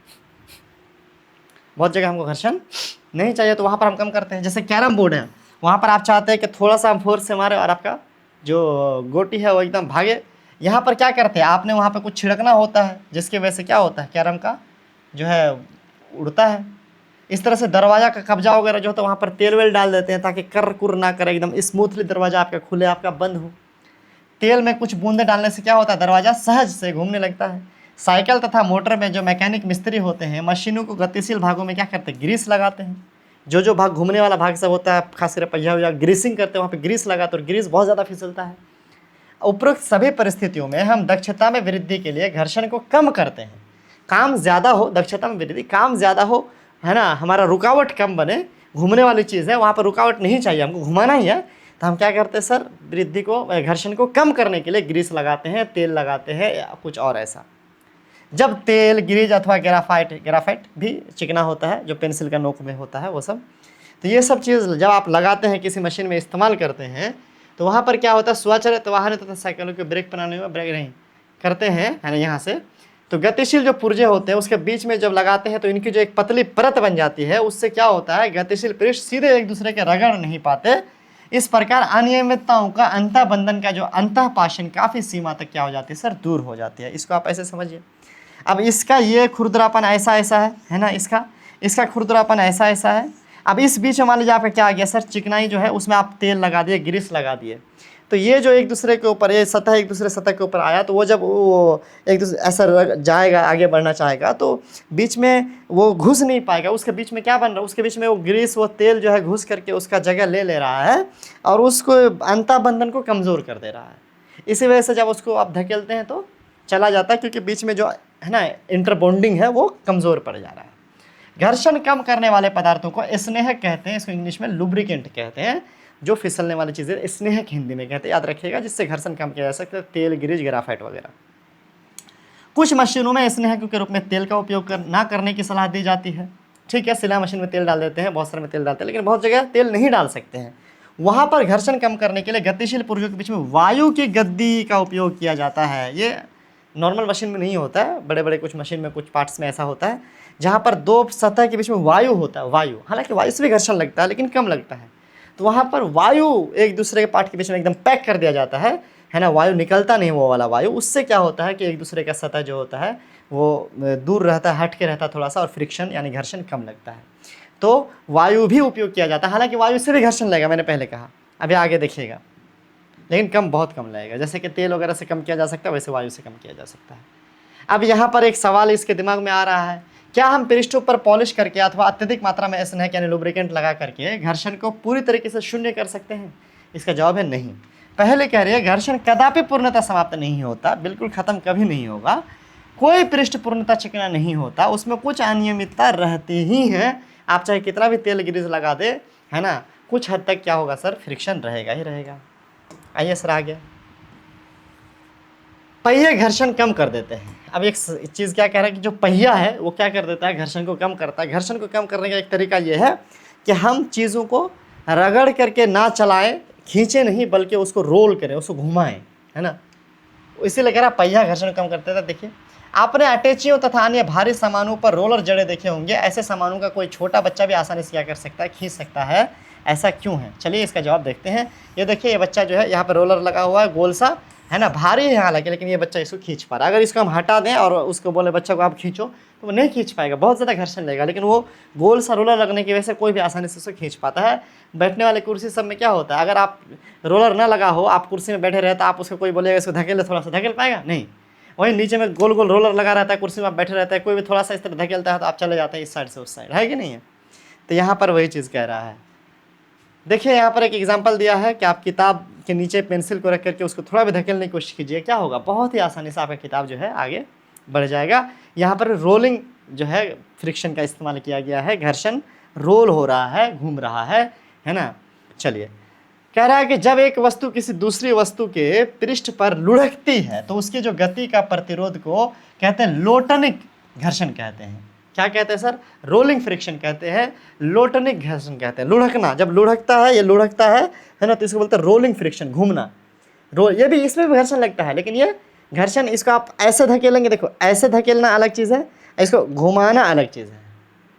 बहुत जगह हमको घर्षण नहीं चाहिए, तो वहाँ पर हम कम करते हैं। जैसे कैरम बोर्ड है, वहाँ पर आप चाहते हैं कि थोड़ा सा हम फोर्स से मारे और आपका जो गोटी है वो एकदम भागे। यहाँ पर क्या करते हैं, आपने वहाँ पर कुछ छिड़कना होता है जिसकी वजह से क्या होता है, कैरम का जो है उड़ता है। इस तरह से दरवाज़ा का कब्जा वगैरह जो होता है वहाँ पर तेल वेल डाल देते हैं ताकि कर कुर ना करे, एकदम स्मूथली दरवाज़ा आपका खुले, आपका बंद हो। तेल में कुछ बूंदे डालने से क्या होता है, दरवाज़ा सहज से घूमने लगता है। साइकिल तथा मोटर में जो मैकेनिक मिस्त्री होते हैं मशीनों को गतिशील भागों में क्या करते हैं, ग्रीस लगाते हैं। जो भाग घूमने वाला भाग सब होता है, खासकर पहिया या ग्रीसिंग करते हैं, वहाँ पर ग्रीस लगाते हैं और ग्रीस बहुत ज़्यादा फिसलता है। उपरोक्त सभी परिस्थितियों में हम दक्षता में वृद्धि के लिए घर्षण को कम करते हैं। काम ज़्यादा हो, दक्षता में वृद्धि, काम ज़्यादा हो, है ना, हमारा रुकावट कम बने, घूमने वाली चीज़ है वहाँ पर रुकावट नहीं चाहिए, हमको घुमाना ही है, तो हम क्या करते हैं सर, वृद्धि को, घर्षण को कम करने के लिए ग्रीस लगाते हैं, तेल लगाते हैं या कुछ और ऐसा। जब तेल, ग्रीज अथवा ग्राफाइट भी चिकना होता है जो पेंसिल का नोक में होता है वो सब, तो ये सब चीज़ जब आप लगाते हैं किसी मशीन में इस्तेमाल करते हैं तो वहाँ पर क्या होता है, स्वचालित वाहन तथा साइकिलों के ब्रेक प्रणाली में ब्रेक नहीं करते हैं, है ना, यहाँ से तो गतिशील जो पुर्जे होते हैं उसके बीच में जब लगाते हैं तो इनकी जो एक पतली परत बन जाती है, उससे क्या होता है, गतिशील पृष्ठ सीधे एक दूसरे के रगड़ नहीं पाते। इस प्रकार अनियमितताओं का अंतःबंधन का जो अंतःपाशन काफ़ी सीमा तक क्या हो जाती है सर, दूर हो जाती है। इसको आप ऐसे समझिए। अब इसका ये खुरदरापन ऐसा ऐसा है ना, इसका खुरदरापन ऐसा ऐसा है। अब इस बीच में मान लीजिए आपका क्या आ गया सर, चिकनाई जो है उसमें आप तेल लगा दिए, ग्रीस लगा दिए, तो ये जो एक दूसरे के ऊपर, ये सतह एक दूसरे सतह के ऊपर आया, तो वो जब वो एक दूसरे ऐसा जाएगा, आगे बढ़ना चाहेगा, तो बीच में वो घुस नहीं पाएगा। उसके बीच में क्या बन रहा है, उसके बीच में वो ग्रीस, वो तेल जो है घुस करके उसका जगह ले रहा है और उसको अंतः बंधन को कमज़ोर कर दे रहा है। इसी वजह से जब उसको आप धकेलते हैं तो चला जाता है, क्योंकि बीच में जो है ना इंटरबॉन्डिंग है वो कमज़ोर पड़ जा रहा है। घर्षण कम करने वाले पदार्थों को स्नेहक कहते हैं, इसको इंग्लिश में लुब्रिकेंट कहते हैं। जो फिसलने वाली चीज़ें स्नेहक हिंदी में कहते हैं, याद रखिएगा, जिससे घर्षण कम किया जा सकता है, तेल, ग्रीज, ग्राफाइट वगैरह। कुछ मशीनों में स्नेहक के रूप में तेल का उपयोग ना करने की सलाह दी जाती है। ठीक है, सिलाई मशीन में तेल डाल देते हैं, बहुत सारे में तेल डालते हैं, लेकिन बहुत जगह तेल नहीं डाल सकते हैं। वहाँ पर घर्षण कम करने के लिए गतिशील पुर्जों के बीच में वायु की गद्दी का उपयोग किया जाता है। ये नॉर्मल मशीन में नहीं होता है, बड़े बड़े कुछ मशीन में, कुछ पार्ट्स में ऐसा होता है, जहाँ पर दो सतह के बीच में वायु होता है। वायु, हालांकि वायु से भी घर्षण लगता है लेकिन कम लगता है, तो वहाँ पर वायु एक दूसरे के पार्ट के बीच में एकदम पैक कर दिया जाता है ना, वायु निकलता नहीं वो वाला वायु। उससे क्या होता है कि एक दूसरे का सतह जो होता है वो दूर रहता है, हट के रहता है थोड़ा सा, और फ्रिक्शन यानी घर्षण कम लगता है। तो वायु भी उपयोग किया जाता है, हालांकि वायु से भी घर्षण लगेगा, मैंने पहले कहा, अभी आगे देखिएगा, लेकिन कम, बहुत कम लगेगा। जैसे कि तेल वगैरह से कम किया जा सकता है, वैसे वायु से कम किया जा सकता है। अब यहाँ पर एक सवाल इसके दिमाग में आ रहा है, क्या हम पृष्ठों पर पॉलिश करके अथवा अत्यधिक मात्रा में स्नेहक यानी लुब्रिकेंट लगा करके घर्षण को पूरी तरीके से शून्य कर सकते हैं? इसका जवाब है नहीं। पहले कह रही है घर्षण कदापि पूर्णतः समाप्त नहीं होता, बिल्कुल खत्म कभी नहीं होगा। कोई पृष्ठ पूर्णतः चिकना नहीं होता, उसमें कुछ अनियमितता रहती ही है। आप चाहे कितना भी तेल ग्रीस लगा दे, है ना, कुछ हद तक क्या होगा सर, फ्रिक्शन रहेगा ही रहेगा। आइए सर आगे, पहिए घर्षण कम कर देते हैं। अब एक चीज़ क्या कह रहा है कि जो पहिया है वो क्या कर देता है, घर्षण को कम करता है। घर्षण को कम करने का एक तरीका ये है कि हम चीज़ों को रगड़ करके ना चलाएं, खींचे नहीं, बल्कि उसको रोल करें, उसको घुमाएं, है ना। इसीलिए कह रहा पहिया घर्षण कम करते थे। देखिए, आपने अटैचियों तथा अन्य भारी सामानों पर रोलर जड़े देखे होंगे। ऐसे सामानों का कोई छोटा बच्चा भी आसानी से क्या कर सकता है, खींच सकता है। ऐसा क्यों है, चलिए इसका जवाब देखते हैं। ये देखिए, ये बच्चा जो है यहाँ पर रोलर लगा हुआ है, गोल सा, है ना, भारी है हालांकि, लेकिन ये बच्चा इसको खींच पा रहा है। अगर इसको हम हटा दें और उसको बोले बच्चा को आप खींचो, तो वो नहीं खींच पाएगा, बहुत ज़्यादा घर्षण लगेगा। लेकिन वो गोल सा रोलर लगने की वजह से कोई भी आसानी से उसको खींच पाता है। बैठने वाले कुर्सी सब में क्या होता है, अगर आप रोलर ना लगा हो, आप कुर्सी में बैठे रहता, आप उसको कोई बोलेगा इसको धकेल, थोड़ा सा धकेल पाएगा नहीं। वहीं नीचे में गोल गोल रोलर लगा रहता है, कुर्सी में आप बैठे रहता है, कोई भी थोड़ा सा इस तरह धकेलता है तो आप चले जाते हैं इस साइड से उस साइड, है कि नहीं है। तो यहाँ पर वही चीज़ कह रहा है। देखिए, यहाँ पर एक एग्जांपल दिया है कि आप किताब के नीचे पेंसिल को रख करके उसको थोड़ा भी धकेलने की कोशिश कीजिए, क्या होगा, बहुत ही आसानी से आपका किताब जो है आगे बढ़ जाएगा। यहाँ पर रोलिंग जो है फ्रिक्शन का इस्तेमाल किया गया है, घर्षण रोल हो रहा है, घूम रहा है ना। चलिए, कह रहा है कि जब एक वस्तु किसी दूसरी वस्तु के पृष्ठ पर लुढ़कती है तो उसकी जो गति का प्रतिरोध को कहते हैं लोटनिक घर्षण कहते हैं। क्या कहते हैं सर, रोलिंग फ्रिक्शन कहते हैं, लोटनिक घर्षण कहते हैं। लुढ़कना, जब लुढ़कता है, ये लुढ़कता है ना, तो इसको बोलते हैं रोलिंग फ्रिक्शन, घूमना। ये भी, इसमें भी घर्षण लगता है, लेकिन ये घर्षण, इसको आप ऐसे धकेलेंगे, देखो ऐसे धकेलना अलग चीज़ है, इसको घुमाना अलग चीज़ है,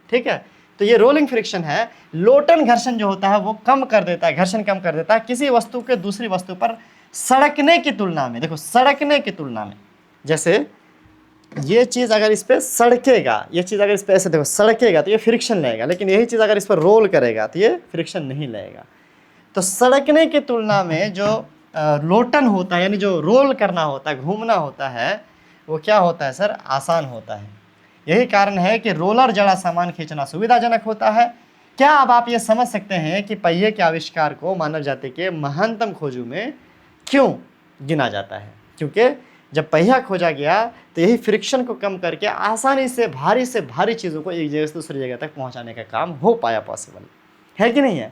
ठीक है। तो ये रोलिंग फ्रिक्शन है। लोटन घर्षण जो होता है वो कम कर देता है, घर्षण कम कर देता है किसी वस्तु के दूसरी वस्तु पर सड़कने की तुलना में। देखो, सड़कने की तुलना में, जैसे ये चीज़ अगर इस पर सड़केगा, ये चीज़ अगर इस पर ऐसे देखो सड़केगा तो ये फ्रिक्शन लगेगा, लेकिन यही चीज़ अगर इस पर रोल करेगा तो ये फ्रिक्शन नहीं लगेगा। तो सड़कने की तुलना में जो लोटन होता है, यानी जो रोल करना होता है, घूमना होता है, वो क्या होता है सर, आसान होता है। यही कारण है कि रोलर जड़ा सामान खींचना सुविधाजनक होता है। क्या अब आप ये समझ सकते हैं कि पहिए के आविष्कार को मानव जाति के महानतम खोजों में क्यों गिना जाता है? क्योंकि जब पहिया खोजा गया तो यही फ्रिक्शन को कम करके आसानी से भारी चीज़ों को एक जगह से दूसरी जगह तक पहुंचाने का काम हो पाया पॉसिबल, है कि नहीं है।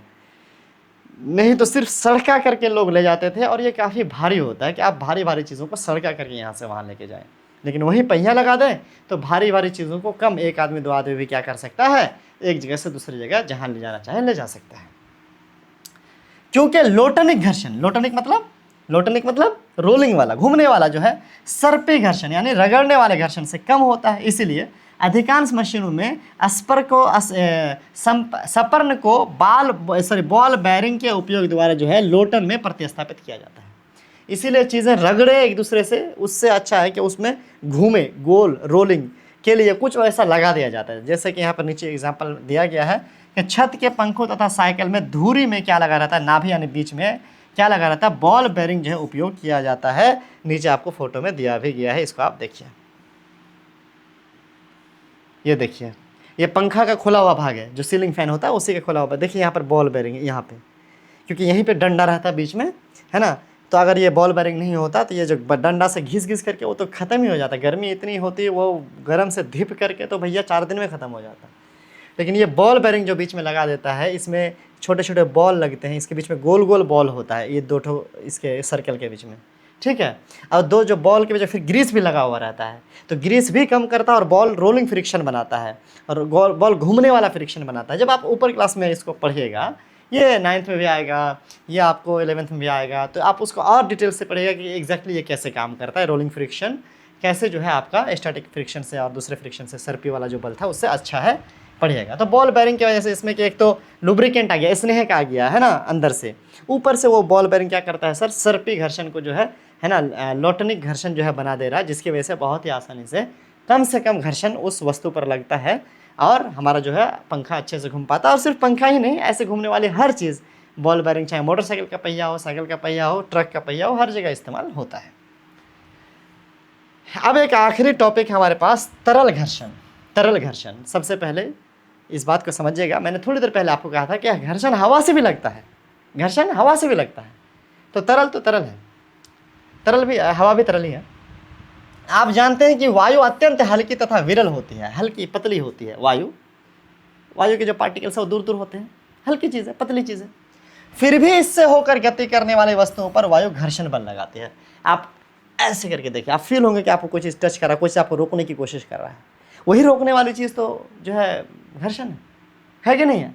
नहीं तो सिर्फ सड़का करके लोग ले जाते थे, और ये काफ़ी भारी होता है कि आप भारी चीज़ों को सड़का करके यहाँ से वहाँ लेके जाएं। लेकिन वही पहिया लगा दें तो भारी चीज़ों को कम, एक आदमी दो आदमी भी क्या कर सकता है, एक जगह से दूसरी जगह जहाँ ले जाना चाहे ले जा सकता है। क्योंकि लोटनिक घर्षण, लोटनिक मतलब रोलिंग वाला, घूमने वाला जो है, सर्पी घर्षण यानी रगड़ने वाले घर्षण से कम होता है। इसीलिए अधिकांश मशीनों में सपर्न को बॉल बेयरिंग के उपयोग द्वारा जो है लोटन में प्रतिस्थापित किया जाता है। इसीलिए चीज़ें रगड़े एक दूसरे से, उससे अच्छा है कि उसमें घूमे, गोल रोलिंग के लिए कुछ ऐसा लगा दिया जाता है। जैसे कि यहाँ पर नीचे एग्जांपल दिया गया है कि छत के पंखों तथा साइकिल में धुरी में क्या लगा रहता है, नाभि यानी बीच में क्या लगा रहता है, बॉल बेरिंग जो है उपयोग किया जाता है। नीचे आपको फोटो में दिया भी गया है, इसको आप देखिए। ये देखिए, ये पंखा का खुला हुआ भाग है, जो सीलिंग फैन होता है उसी का खुला हुआ। देखिए यहाँ पर बॉल बेरिंग है यहाँ पे, क्योंकि यहीं पे डंडा रहता है बीच में, है ना। तो अगर ये बॉल बेरिंग नहीं होता तो ये जो डंडा से घिस घिस करके वो तो ख़त्म ही हो जाता। गर्मी इतनी होती है, वो गर्म से धिप करके तो भैया 4 दिन में ख़त्म हो जाता। लेकिन ये बॉल बेरिंग जो बीच में लगा देता है, इसमें छोटे छोटे बॉल लगते हैं, इसके बीच में गोल गोल बॉल होता है, ये 2 ठो इसके सर्कल के बीच में, ठीक है। और 2 जो बॉल के बीच में फिर ग्रीस भी लगा हुआ रहता है, तो ग्रीस भी कम करता है और बॉल रोलिंग फ्रिक्शन बनाता है, और बॉल घूमने वाला फ्रिक्शन बनाता है। जब आप ऊपर क्लास में इसको पढ़िएगा, ये 9th में भी आएगा, ये आपको 11th में भी आएगा, तो आप उसको और डिटेल से पढ़िएगा कि एग्जैक्टली ये कैसे काम करता है, रोलिंग फ्रिक्शन कैसे जो है आपका स्टैटिक फ्रिक्शन से और दूसरे फ्रिक्शन से, सरपी वाला जो बल था उससे अच्छा है, पढ़िएगा। तो बॉल बेरिंग की वजह से इसमें कि एक तो लुब्रिकेंट आ गया, स्नेह का आ गया, है ना, अंदर से। ऊपर से वो बॉल बेरिंग क्या करता है सर, सरपी घर्षण को जो है ना, लोटनिक घर्षण जो है बना दे रहा है, जिसकी वजह से बहुत ही आसानी से कम घर्षण उस वस्तु पर लगता है, और हमारा जो है पंखा अच्छे से घूम पाता है। और सिर्फ पंखा ही नहीं, ऐसे घूमने वाली हर चीज़ बॉल बेरिंग, चाहे मोटरसाइकिल का पहिया हो, साइकिल का पहिया हो, ट्रक का पहिया हो, हर जगह इस्तेमाल होता है। अब एक आखिरी टॉपिक हमारे पास, तरल घर्षण। तरल घर्षण, सबसे पहले इस बात को समझिएगा, मैंने थोड़ी देर पहले आपको कहा था कि घर्षण हवा से भी लगता है, घर्षण हवा से भी लगता है। तो तरल है, तरल भी, हवा भी तरल ही है। आप जानते हैं कि वायु अत्यंत हल्की तथा विरल होती है, हल्की पतली होती है वायु के जो पार्टिकल्स है वो दूर दूर होते हैं, हल्की चीज़ है, पतली चीज़ है। फिर भी इससे होकर गति करने वाली वस्तुओं पर वायु घर्षण बल लगाती है। आप ऐसे करके देखिए, आप फील होंगे कि आपको कोई चीज़ टच कर रहा है, कोई चीज़ आपको रोकने की कोशिश कर रहा है, वही रोकने वाली चीज़ तो जो है घर्षण है कि नहीं है।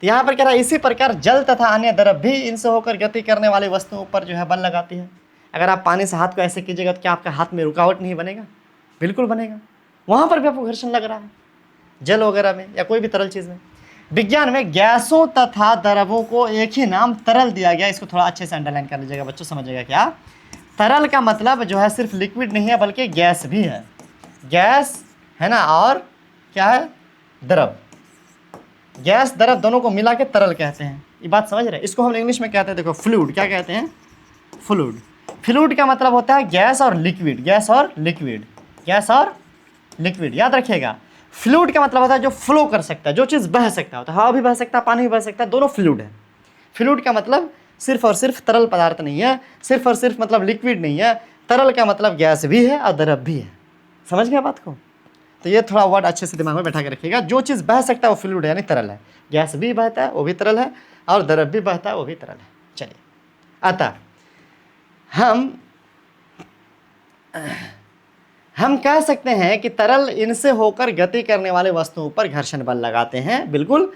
तो यहाँ पर कह रहा है, इसी प्रकार जल तथा अन्य द्रव भी इनसे होकर गति करने वाली वस्तुओं पर जो है बल लगाती है। अगर आप पानी से हाथ को ऐसे कीजिएगा तो क्या आपका हाथ में रुकावट नहीं बनेगा? बिल्कुल बनेगा। वहाँ पर भी आपको घर्षण लग रहा है, जल वगैरह में या कोई भी तरल चीज़ में। विज्ञान में गैसों तथा द्रवों को एक ही नाम तरल दिया गया। इसको थोड़ा अच्छे से अंडरलाइन कर लीजिएगा बच्चों, समझिएगा क्या। तरल का मतलब जो है सिर्फ लिक्विड नहीं है, बल्कि गैस भी है। गैस है ना, और क्या है, द्रव। गैस द्रव दोनों को मिला के तरल कहते हैं। ये बात समझ रहे हैं? इसको हम इंग्लिश में कहते हैं, देखो, फ्लूइड। क्या कहते हैं? फ्लूइड। फ्लूइड का मतलब होता है गैस और लिक्विड, गैस और लिक्विड, गैस और लिक्विड। याद रखिएगा, फ्लूइड का मतलब होता है जो फ्लो कर सकता है, जो चीज़ बह सकता है। हवा भी बह सकता है, पानी भी बह सकता है, दोनों फ्लूइड है। फ्लूइड का मतलब सिर्फ और सिर्फ तरल पदार्थ नहीं है, सिर्फ और सिर्फ मतलब लिक्विड नहीं है। तरल का मतलब गैस भी है और द्रव भी है। समझ गया बात को? तो ये थोड़ा वर्ड अच्छे से दिमाग में बैठा के रखिएगा। जो चीज़ बह सकता है वो फ्लूइड है, यानी तरल है। गैस भी बहता है, वो भी तरल है, और द्रव भी बहता है, वो भी तरल है। चलिए, अतः हम कह सकते हैं कि तरल इनसे होकर गति करने वाले वस्तुओं पर घर्षण बल लगाते हैं। बिल्कुल,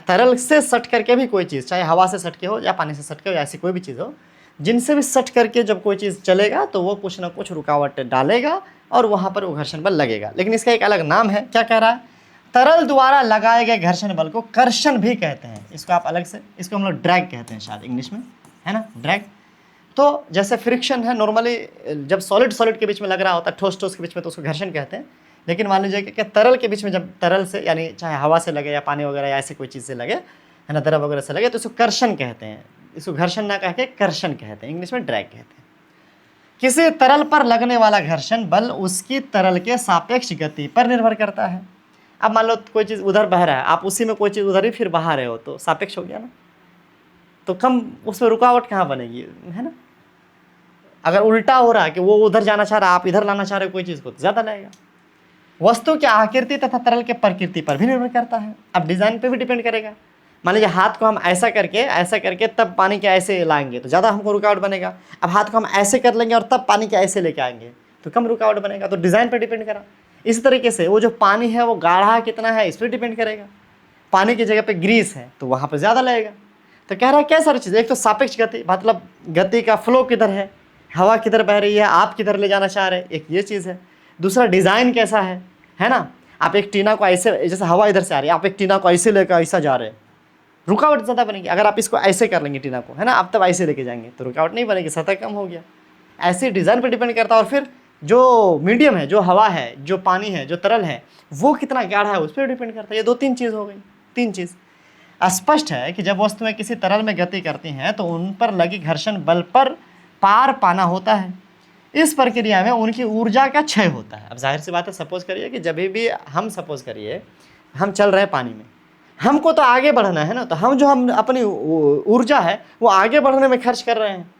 तरल से सट करके भी कोई चीज़, चाहे हवा से सट के हो या पानी से सट के हो या ऐसी कोई भी चीज़ हो, जिनसे भी सट करके जब कोई चीज़ चलेगा तो वो कुछ ना कुछ रुकावट डालेगा और वहाँ पर वो घर्षण बल लगेगा। लेकिन इसका एक अलग नाम है। क्या कह रहा है? तरल द्वारा लगाए गए घर्षण बल को कर्षण भी कहते हैं। इसको आप अलग से, इसको हम लोग ड्रैग कहते हैं शायद इंग्लिश में, है ना, ड्रैग। तो जैसे फ्रिक्शन है, नॉर्मली जब सॉलिड के बीच में लग रहा होता है, ठोस के बीच में, तो उसको घर्षण कहते हैं। लेकिन मान लीजिए कि तरल के बीच में जब तरल से, यानी चाहे हवा से लगे या पानी वगैरह या ऐसे कोई चीज़ से लगे, है ना, द्रव वगैरह से लगे, तो इसको कर्षण कहते हैं। इसको घर्षण ना कह के कर्षण कहते हैं, इंग्लिश में ड्रैग कहते हैं। किसी तरल पर लगने वाला घर्षण बल उसकी तरल के सापेक्ष गति पर निर्भर करता है। अब मान लो कोई चीज़ उधर बह रहा है, आप उसी में कोई चीज़ उधर ही फिर बहा रहे हो, तो सापेक्ष हो गया ना, तो कम उसमें रुकावट कहाँ बनेगी, है ना। अगर उल्टा हो रहा है कि वो उधर जाना चाह रहा है, आप इधर लाना चाह रहे हो कोई चीज़ को, तो ज़्यादा लगेगा। वस्तु की आकृति तथा तरल के प्रकृति पर भी निर्भर करता है। अब डिज़ाइन पे भी डिपेंड करेगा। मान लीजिए हाथ को हम ऐसा करके तब पानी के ऐसे लाएंगे तो ज़्यादा हमको रुकावट बनेगा। अब हाथ को हम ऐसे कर लेंगे और तब पानी के ऐसे लेके आएंगे तो कम रुकावट बनेगा। तो डिज़ाइन पर डिपेंड करा। इस तरीके से वो जो पानी है वो गाढ़ा कितना है इस पर डिपेंड करेगा। पानी की जगह पे ग्रीस है तो वहाँ पर ज़्यादा लगेगा। तो कह रहा है क्या सारी चीज़, एक तो सापेक्ष गति, मतलब गति का फ्लो किधर है, हवा किधर बह रही है, आप किधर ले जाना चाह रहे हैं, एक ये चीज़ है। दूसरा डिज़ाइन कैसा है ना। आप एक टीना को ऐसे, जैसे हवा इधर से आ रही है, आप एक टीना को ऐसे लेकर ऐसा जा रहे हैं, रुकावट ज़्यादा बनेगी। अगर आप इसको ऐसे कर लेंगे टीना को, है ना, आप तब ऐसे लेके जाएंगे तो रुकावट नहीं बनेगी, सतह कम हो गया। ऐसे डिज़ाइन पर डिपेंड करता है। और फिर जो मीडियम है, जो हवा है, जो पानी है, जो तरल है, वो कितना गाढ़ा है उस पर डिपेंड करता है। ये 2-3 चीज़ हो गई, 3 चीज़। स्पष्ट है कि जब वस्तुएं किसी तरल में गति करती हैं तो उन पर लगी घर्षण बल पर पार पाना होता है। इस प्रक्रिया में उनकी ऊर्जा का क्षय होता है। अब जाहिर सी बात है, सपोज करिए कि जब भी हम सपोज करिए हम चल रहे हैं पानी में, हमको तो आगे बढ़ना है ना, तो हम अपनी ऊर्जा है वो आगे बढ़ने में खर्च कर रहे हैं,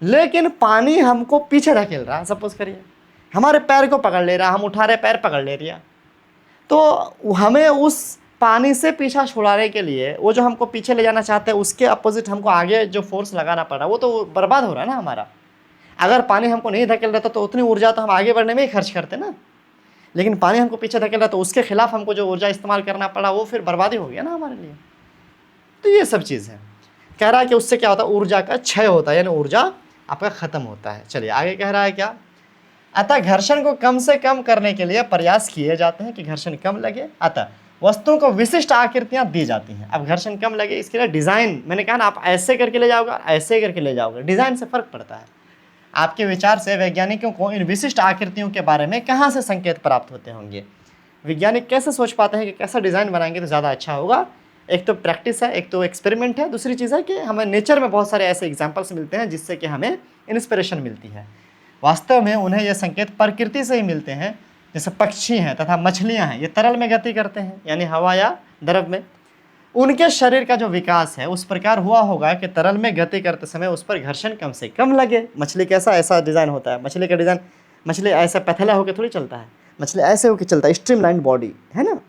लेकिन पानी हमको पीछे धकेल रहा है। सपोज करिए हमारे पैर को पकड़ ले रहा, हम उठा रहे पैर पकड़ ले रहा, तो हमें उस पानी से पीछा छुड़ाने के लिए वो जो हमको पीछे ले जाना चाहते हैं उसके अपोजिट हमको आगे जो फोर्स लगाना पड़ रहा है वो तो बर्बाद हो रहा है ना हमारा। अगर पानी हमको नहीं धकेल रहा था तो उतनी ऊर्जा तो हम आगे बढ़ने में ही खर्च करते ना, लेकिन पानी हमको पीछे धकेल रहा तो उसके खिलाफ हमको जो ऊर्जा इस्तेमाल करना पड़ा वो फिर बर्बादी हो गया ना हमारे लिए। तो ये सब चीज़ है। कह रहा है कि उससे क्या होता है, ऊर्जा का क्षय होता है, यानी ऊर्जा आपका खत्म होता है। चलिए आगे कह रहा है क्या, अतः घर्षण को कम से कम करने के लिए प्रयास किए जाते हैं कि घर्षण कम लगे, अतः वस्तुओं को विशिष्ट आकृतियां दी जाती हैं। अब घर्षण कम लगे इसके लिए डिज़ाइन, मैंने कहा ना आप ऐसे करके ले जाओगे ऐसे करके ले जाओगे, डिज़ाइन से फ़र्क पड़ता है। आपके विचार से वैज्ञानिकों को इन विशिष्ट आकृतियों के बारे में कहाँ से संकेत प्राप्त होते होंगे, वैज्ञानिक कैसे सोच पाते हैं कि कैसा डिज़ाइन बनाएंगे तो ज़्यादा अच्छा होगा। एक तो प्रैक्टिस है, एक तो एक्सपेरिमेंट है, दूसरी चीज़ है कि हमें नेचर में बहुत सारे ऐसे एग्जाम्पल्स मिलते हैं जिससे कि हमें इंस्पिरेशन मिलती है। वास्तव में उन्हें ये संकेत प्रकृति से ही मिलते हैं। जैसे पक्षी हैं तथा मछलियां हैं, ये तरल में गति करते हैं यानी हवा या द्रव में, उनके शरीर का जो विकास है उस प्रकार हुआ होगा कि तरल में गति करते समय उस पर घर्षण कम से कम लगे। मछली कैसा ऐसा डिज़ाइन होता है, मछली का डिज़ाइन, मछली ऐसा पतला होकर थोड़ी चलता है, मछली ऐसे होकर चलता है, स्ट्रीमलाइन बॉडी है ना।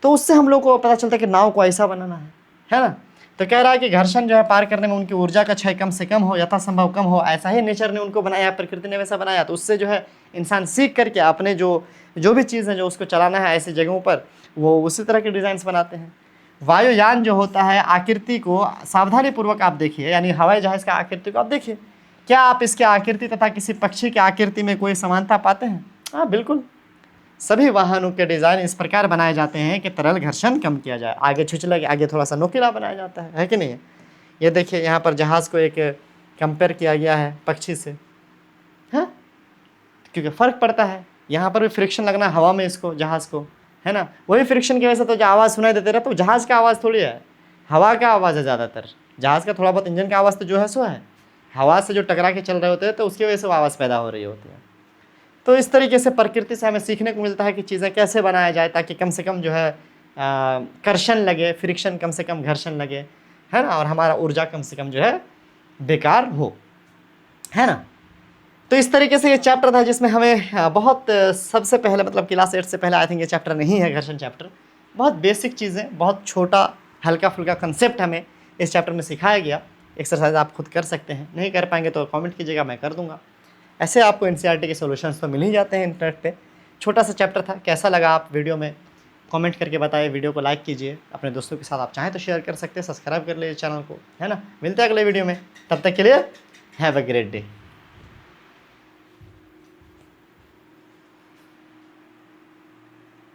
तो उससे हम लोग को पता चलता है कि नाव को ऐसा बनाना है ना। तो कह रहा है कि घर्षण जो है पार करने में उनकी ऊर्जा का क्षय कम से कम हो, यथासंभव कम हो, ऐसा ही नेचर ने उनको बनाया, प्रकृति ने वैसा बनाया। तो उससे जो है इंसान सीख करके अपने जो भी चीज़ है जो उसको चलाना है ऐसी जगहों पर वो उसी तरह के डिज़ाइंस बनाते हैं। वायुयान जो होता है आकृति को सावधानीपूर्वक आप देखिए, यानी हवाई जहाज़ का आकृति को आप देखिए, क्या आप इसके आकृति तथा किसी पक्षी की आकृति में कोई समानता पाते हैं? हाँ बिल्कुल। सभी वाहनों के डिज़ाइन इस प्रकार बनाए जाते हैं कि तरल घर्षण कम किया जाए, आगे छिछला के आगे थोड़ा सा नोकीला बनाया जाता है कि नहीं। ये देखिए यहाँ पर जहाज़ को एक कंपेयर किया गया है पक्षी से, हाँ, क्योंकि फ़र्क पड़ता है। यहाँ पर भी फ्रिक्शन लगना हवा में इसको जहाज़ को, है ना, वही फ्रिक्शन की वजह से तो जो आवाज़ सुनाई देते रहता है तो जहाज़ का आवाज़ थोड़ी है, हवा का आवाज़ है ज़्यादातर। जहाज़ का थोड़ा बहुत इंजन का आवाज़ तो जो है सो है, हवा से जो टकरा के चल रहे होते हैं तो उसकी वजह से वो आवाज़ पैदा हो रही होती है। तो इस तरीके से प्रकृति से हमें सीखने को मिलता है कि चीज़ें कैसे बनाया जाए ताकि कम से कम जो है कर्षण लगे, फ्रिक्शन कम से कम घर्षण लगे, है ना, और हमारा ऊर्जा कम से कम जो है बेकार हो, है ना। तो इस तरीके से ये चैप्टर था जिसमें हमें बहुत सबसे पहले मतलब क्लास 8 से पहले आई थिंक ये चैप्टर नहीं है घर्षण चैप्टर, बहुत बेसिक चीज़ें, बहुत छोटा हल्का फुल्का कंसेप्ट हमें इस चैप्टर में सिखाया गया। एक्सरसाइज आप खुद कर सकते हैं, नहीं कर पाएंगे तो कमेंट कीजिएगा, मैं कर दूंगा। ऐसे आपको एनसीईआरटी के सॉल्यूशंस तो मिल ही जाते हैं इंटरनेट पे। छोटा सा चैप्टर था, कैसा लगा आप वीडियो में कमेंट करके बताइए। वीडियो को लाइक कीजिए, अपने दोस्तों के साथ आप चाहें तो शेयर कर सकते हैं, सब्सक्राइब कर लीजिए चैनल को, है ना। मिलते हैं अगले वीडियो में, तब तक के लिए हैव अ ग्रेट डे।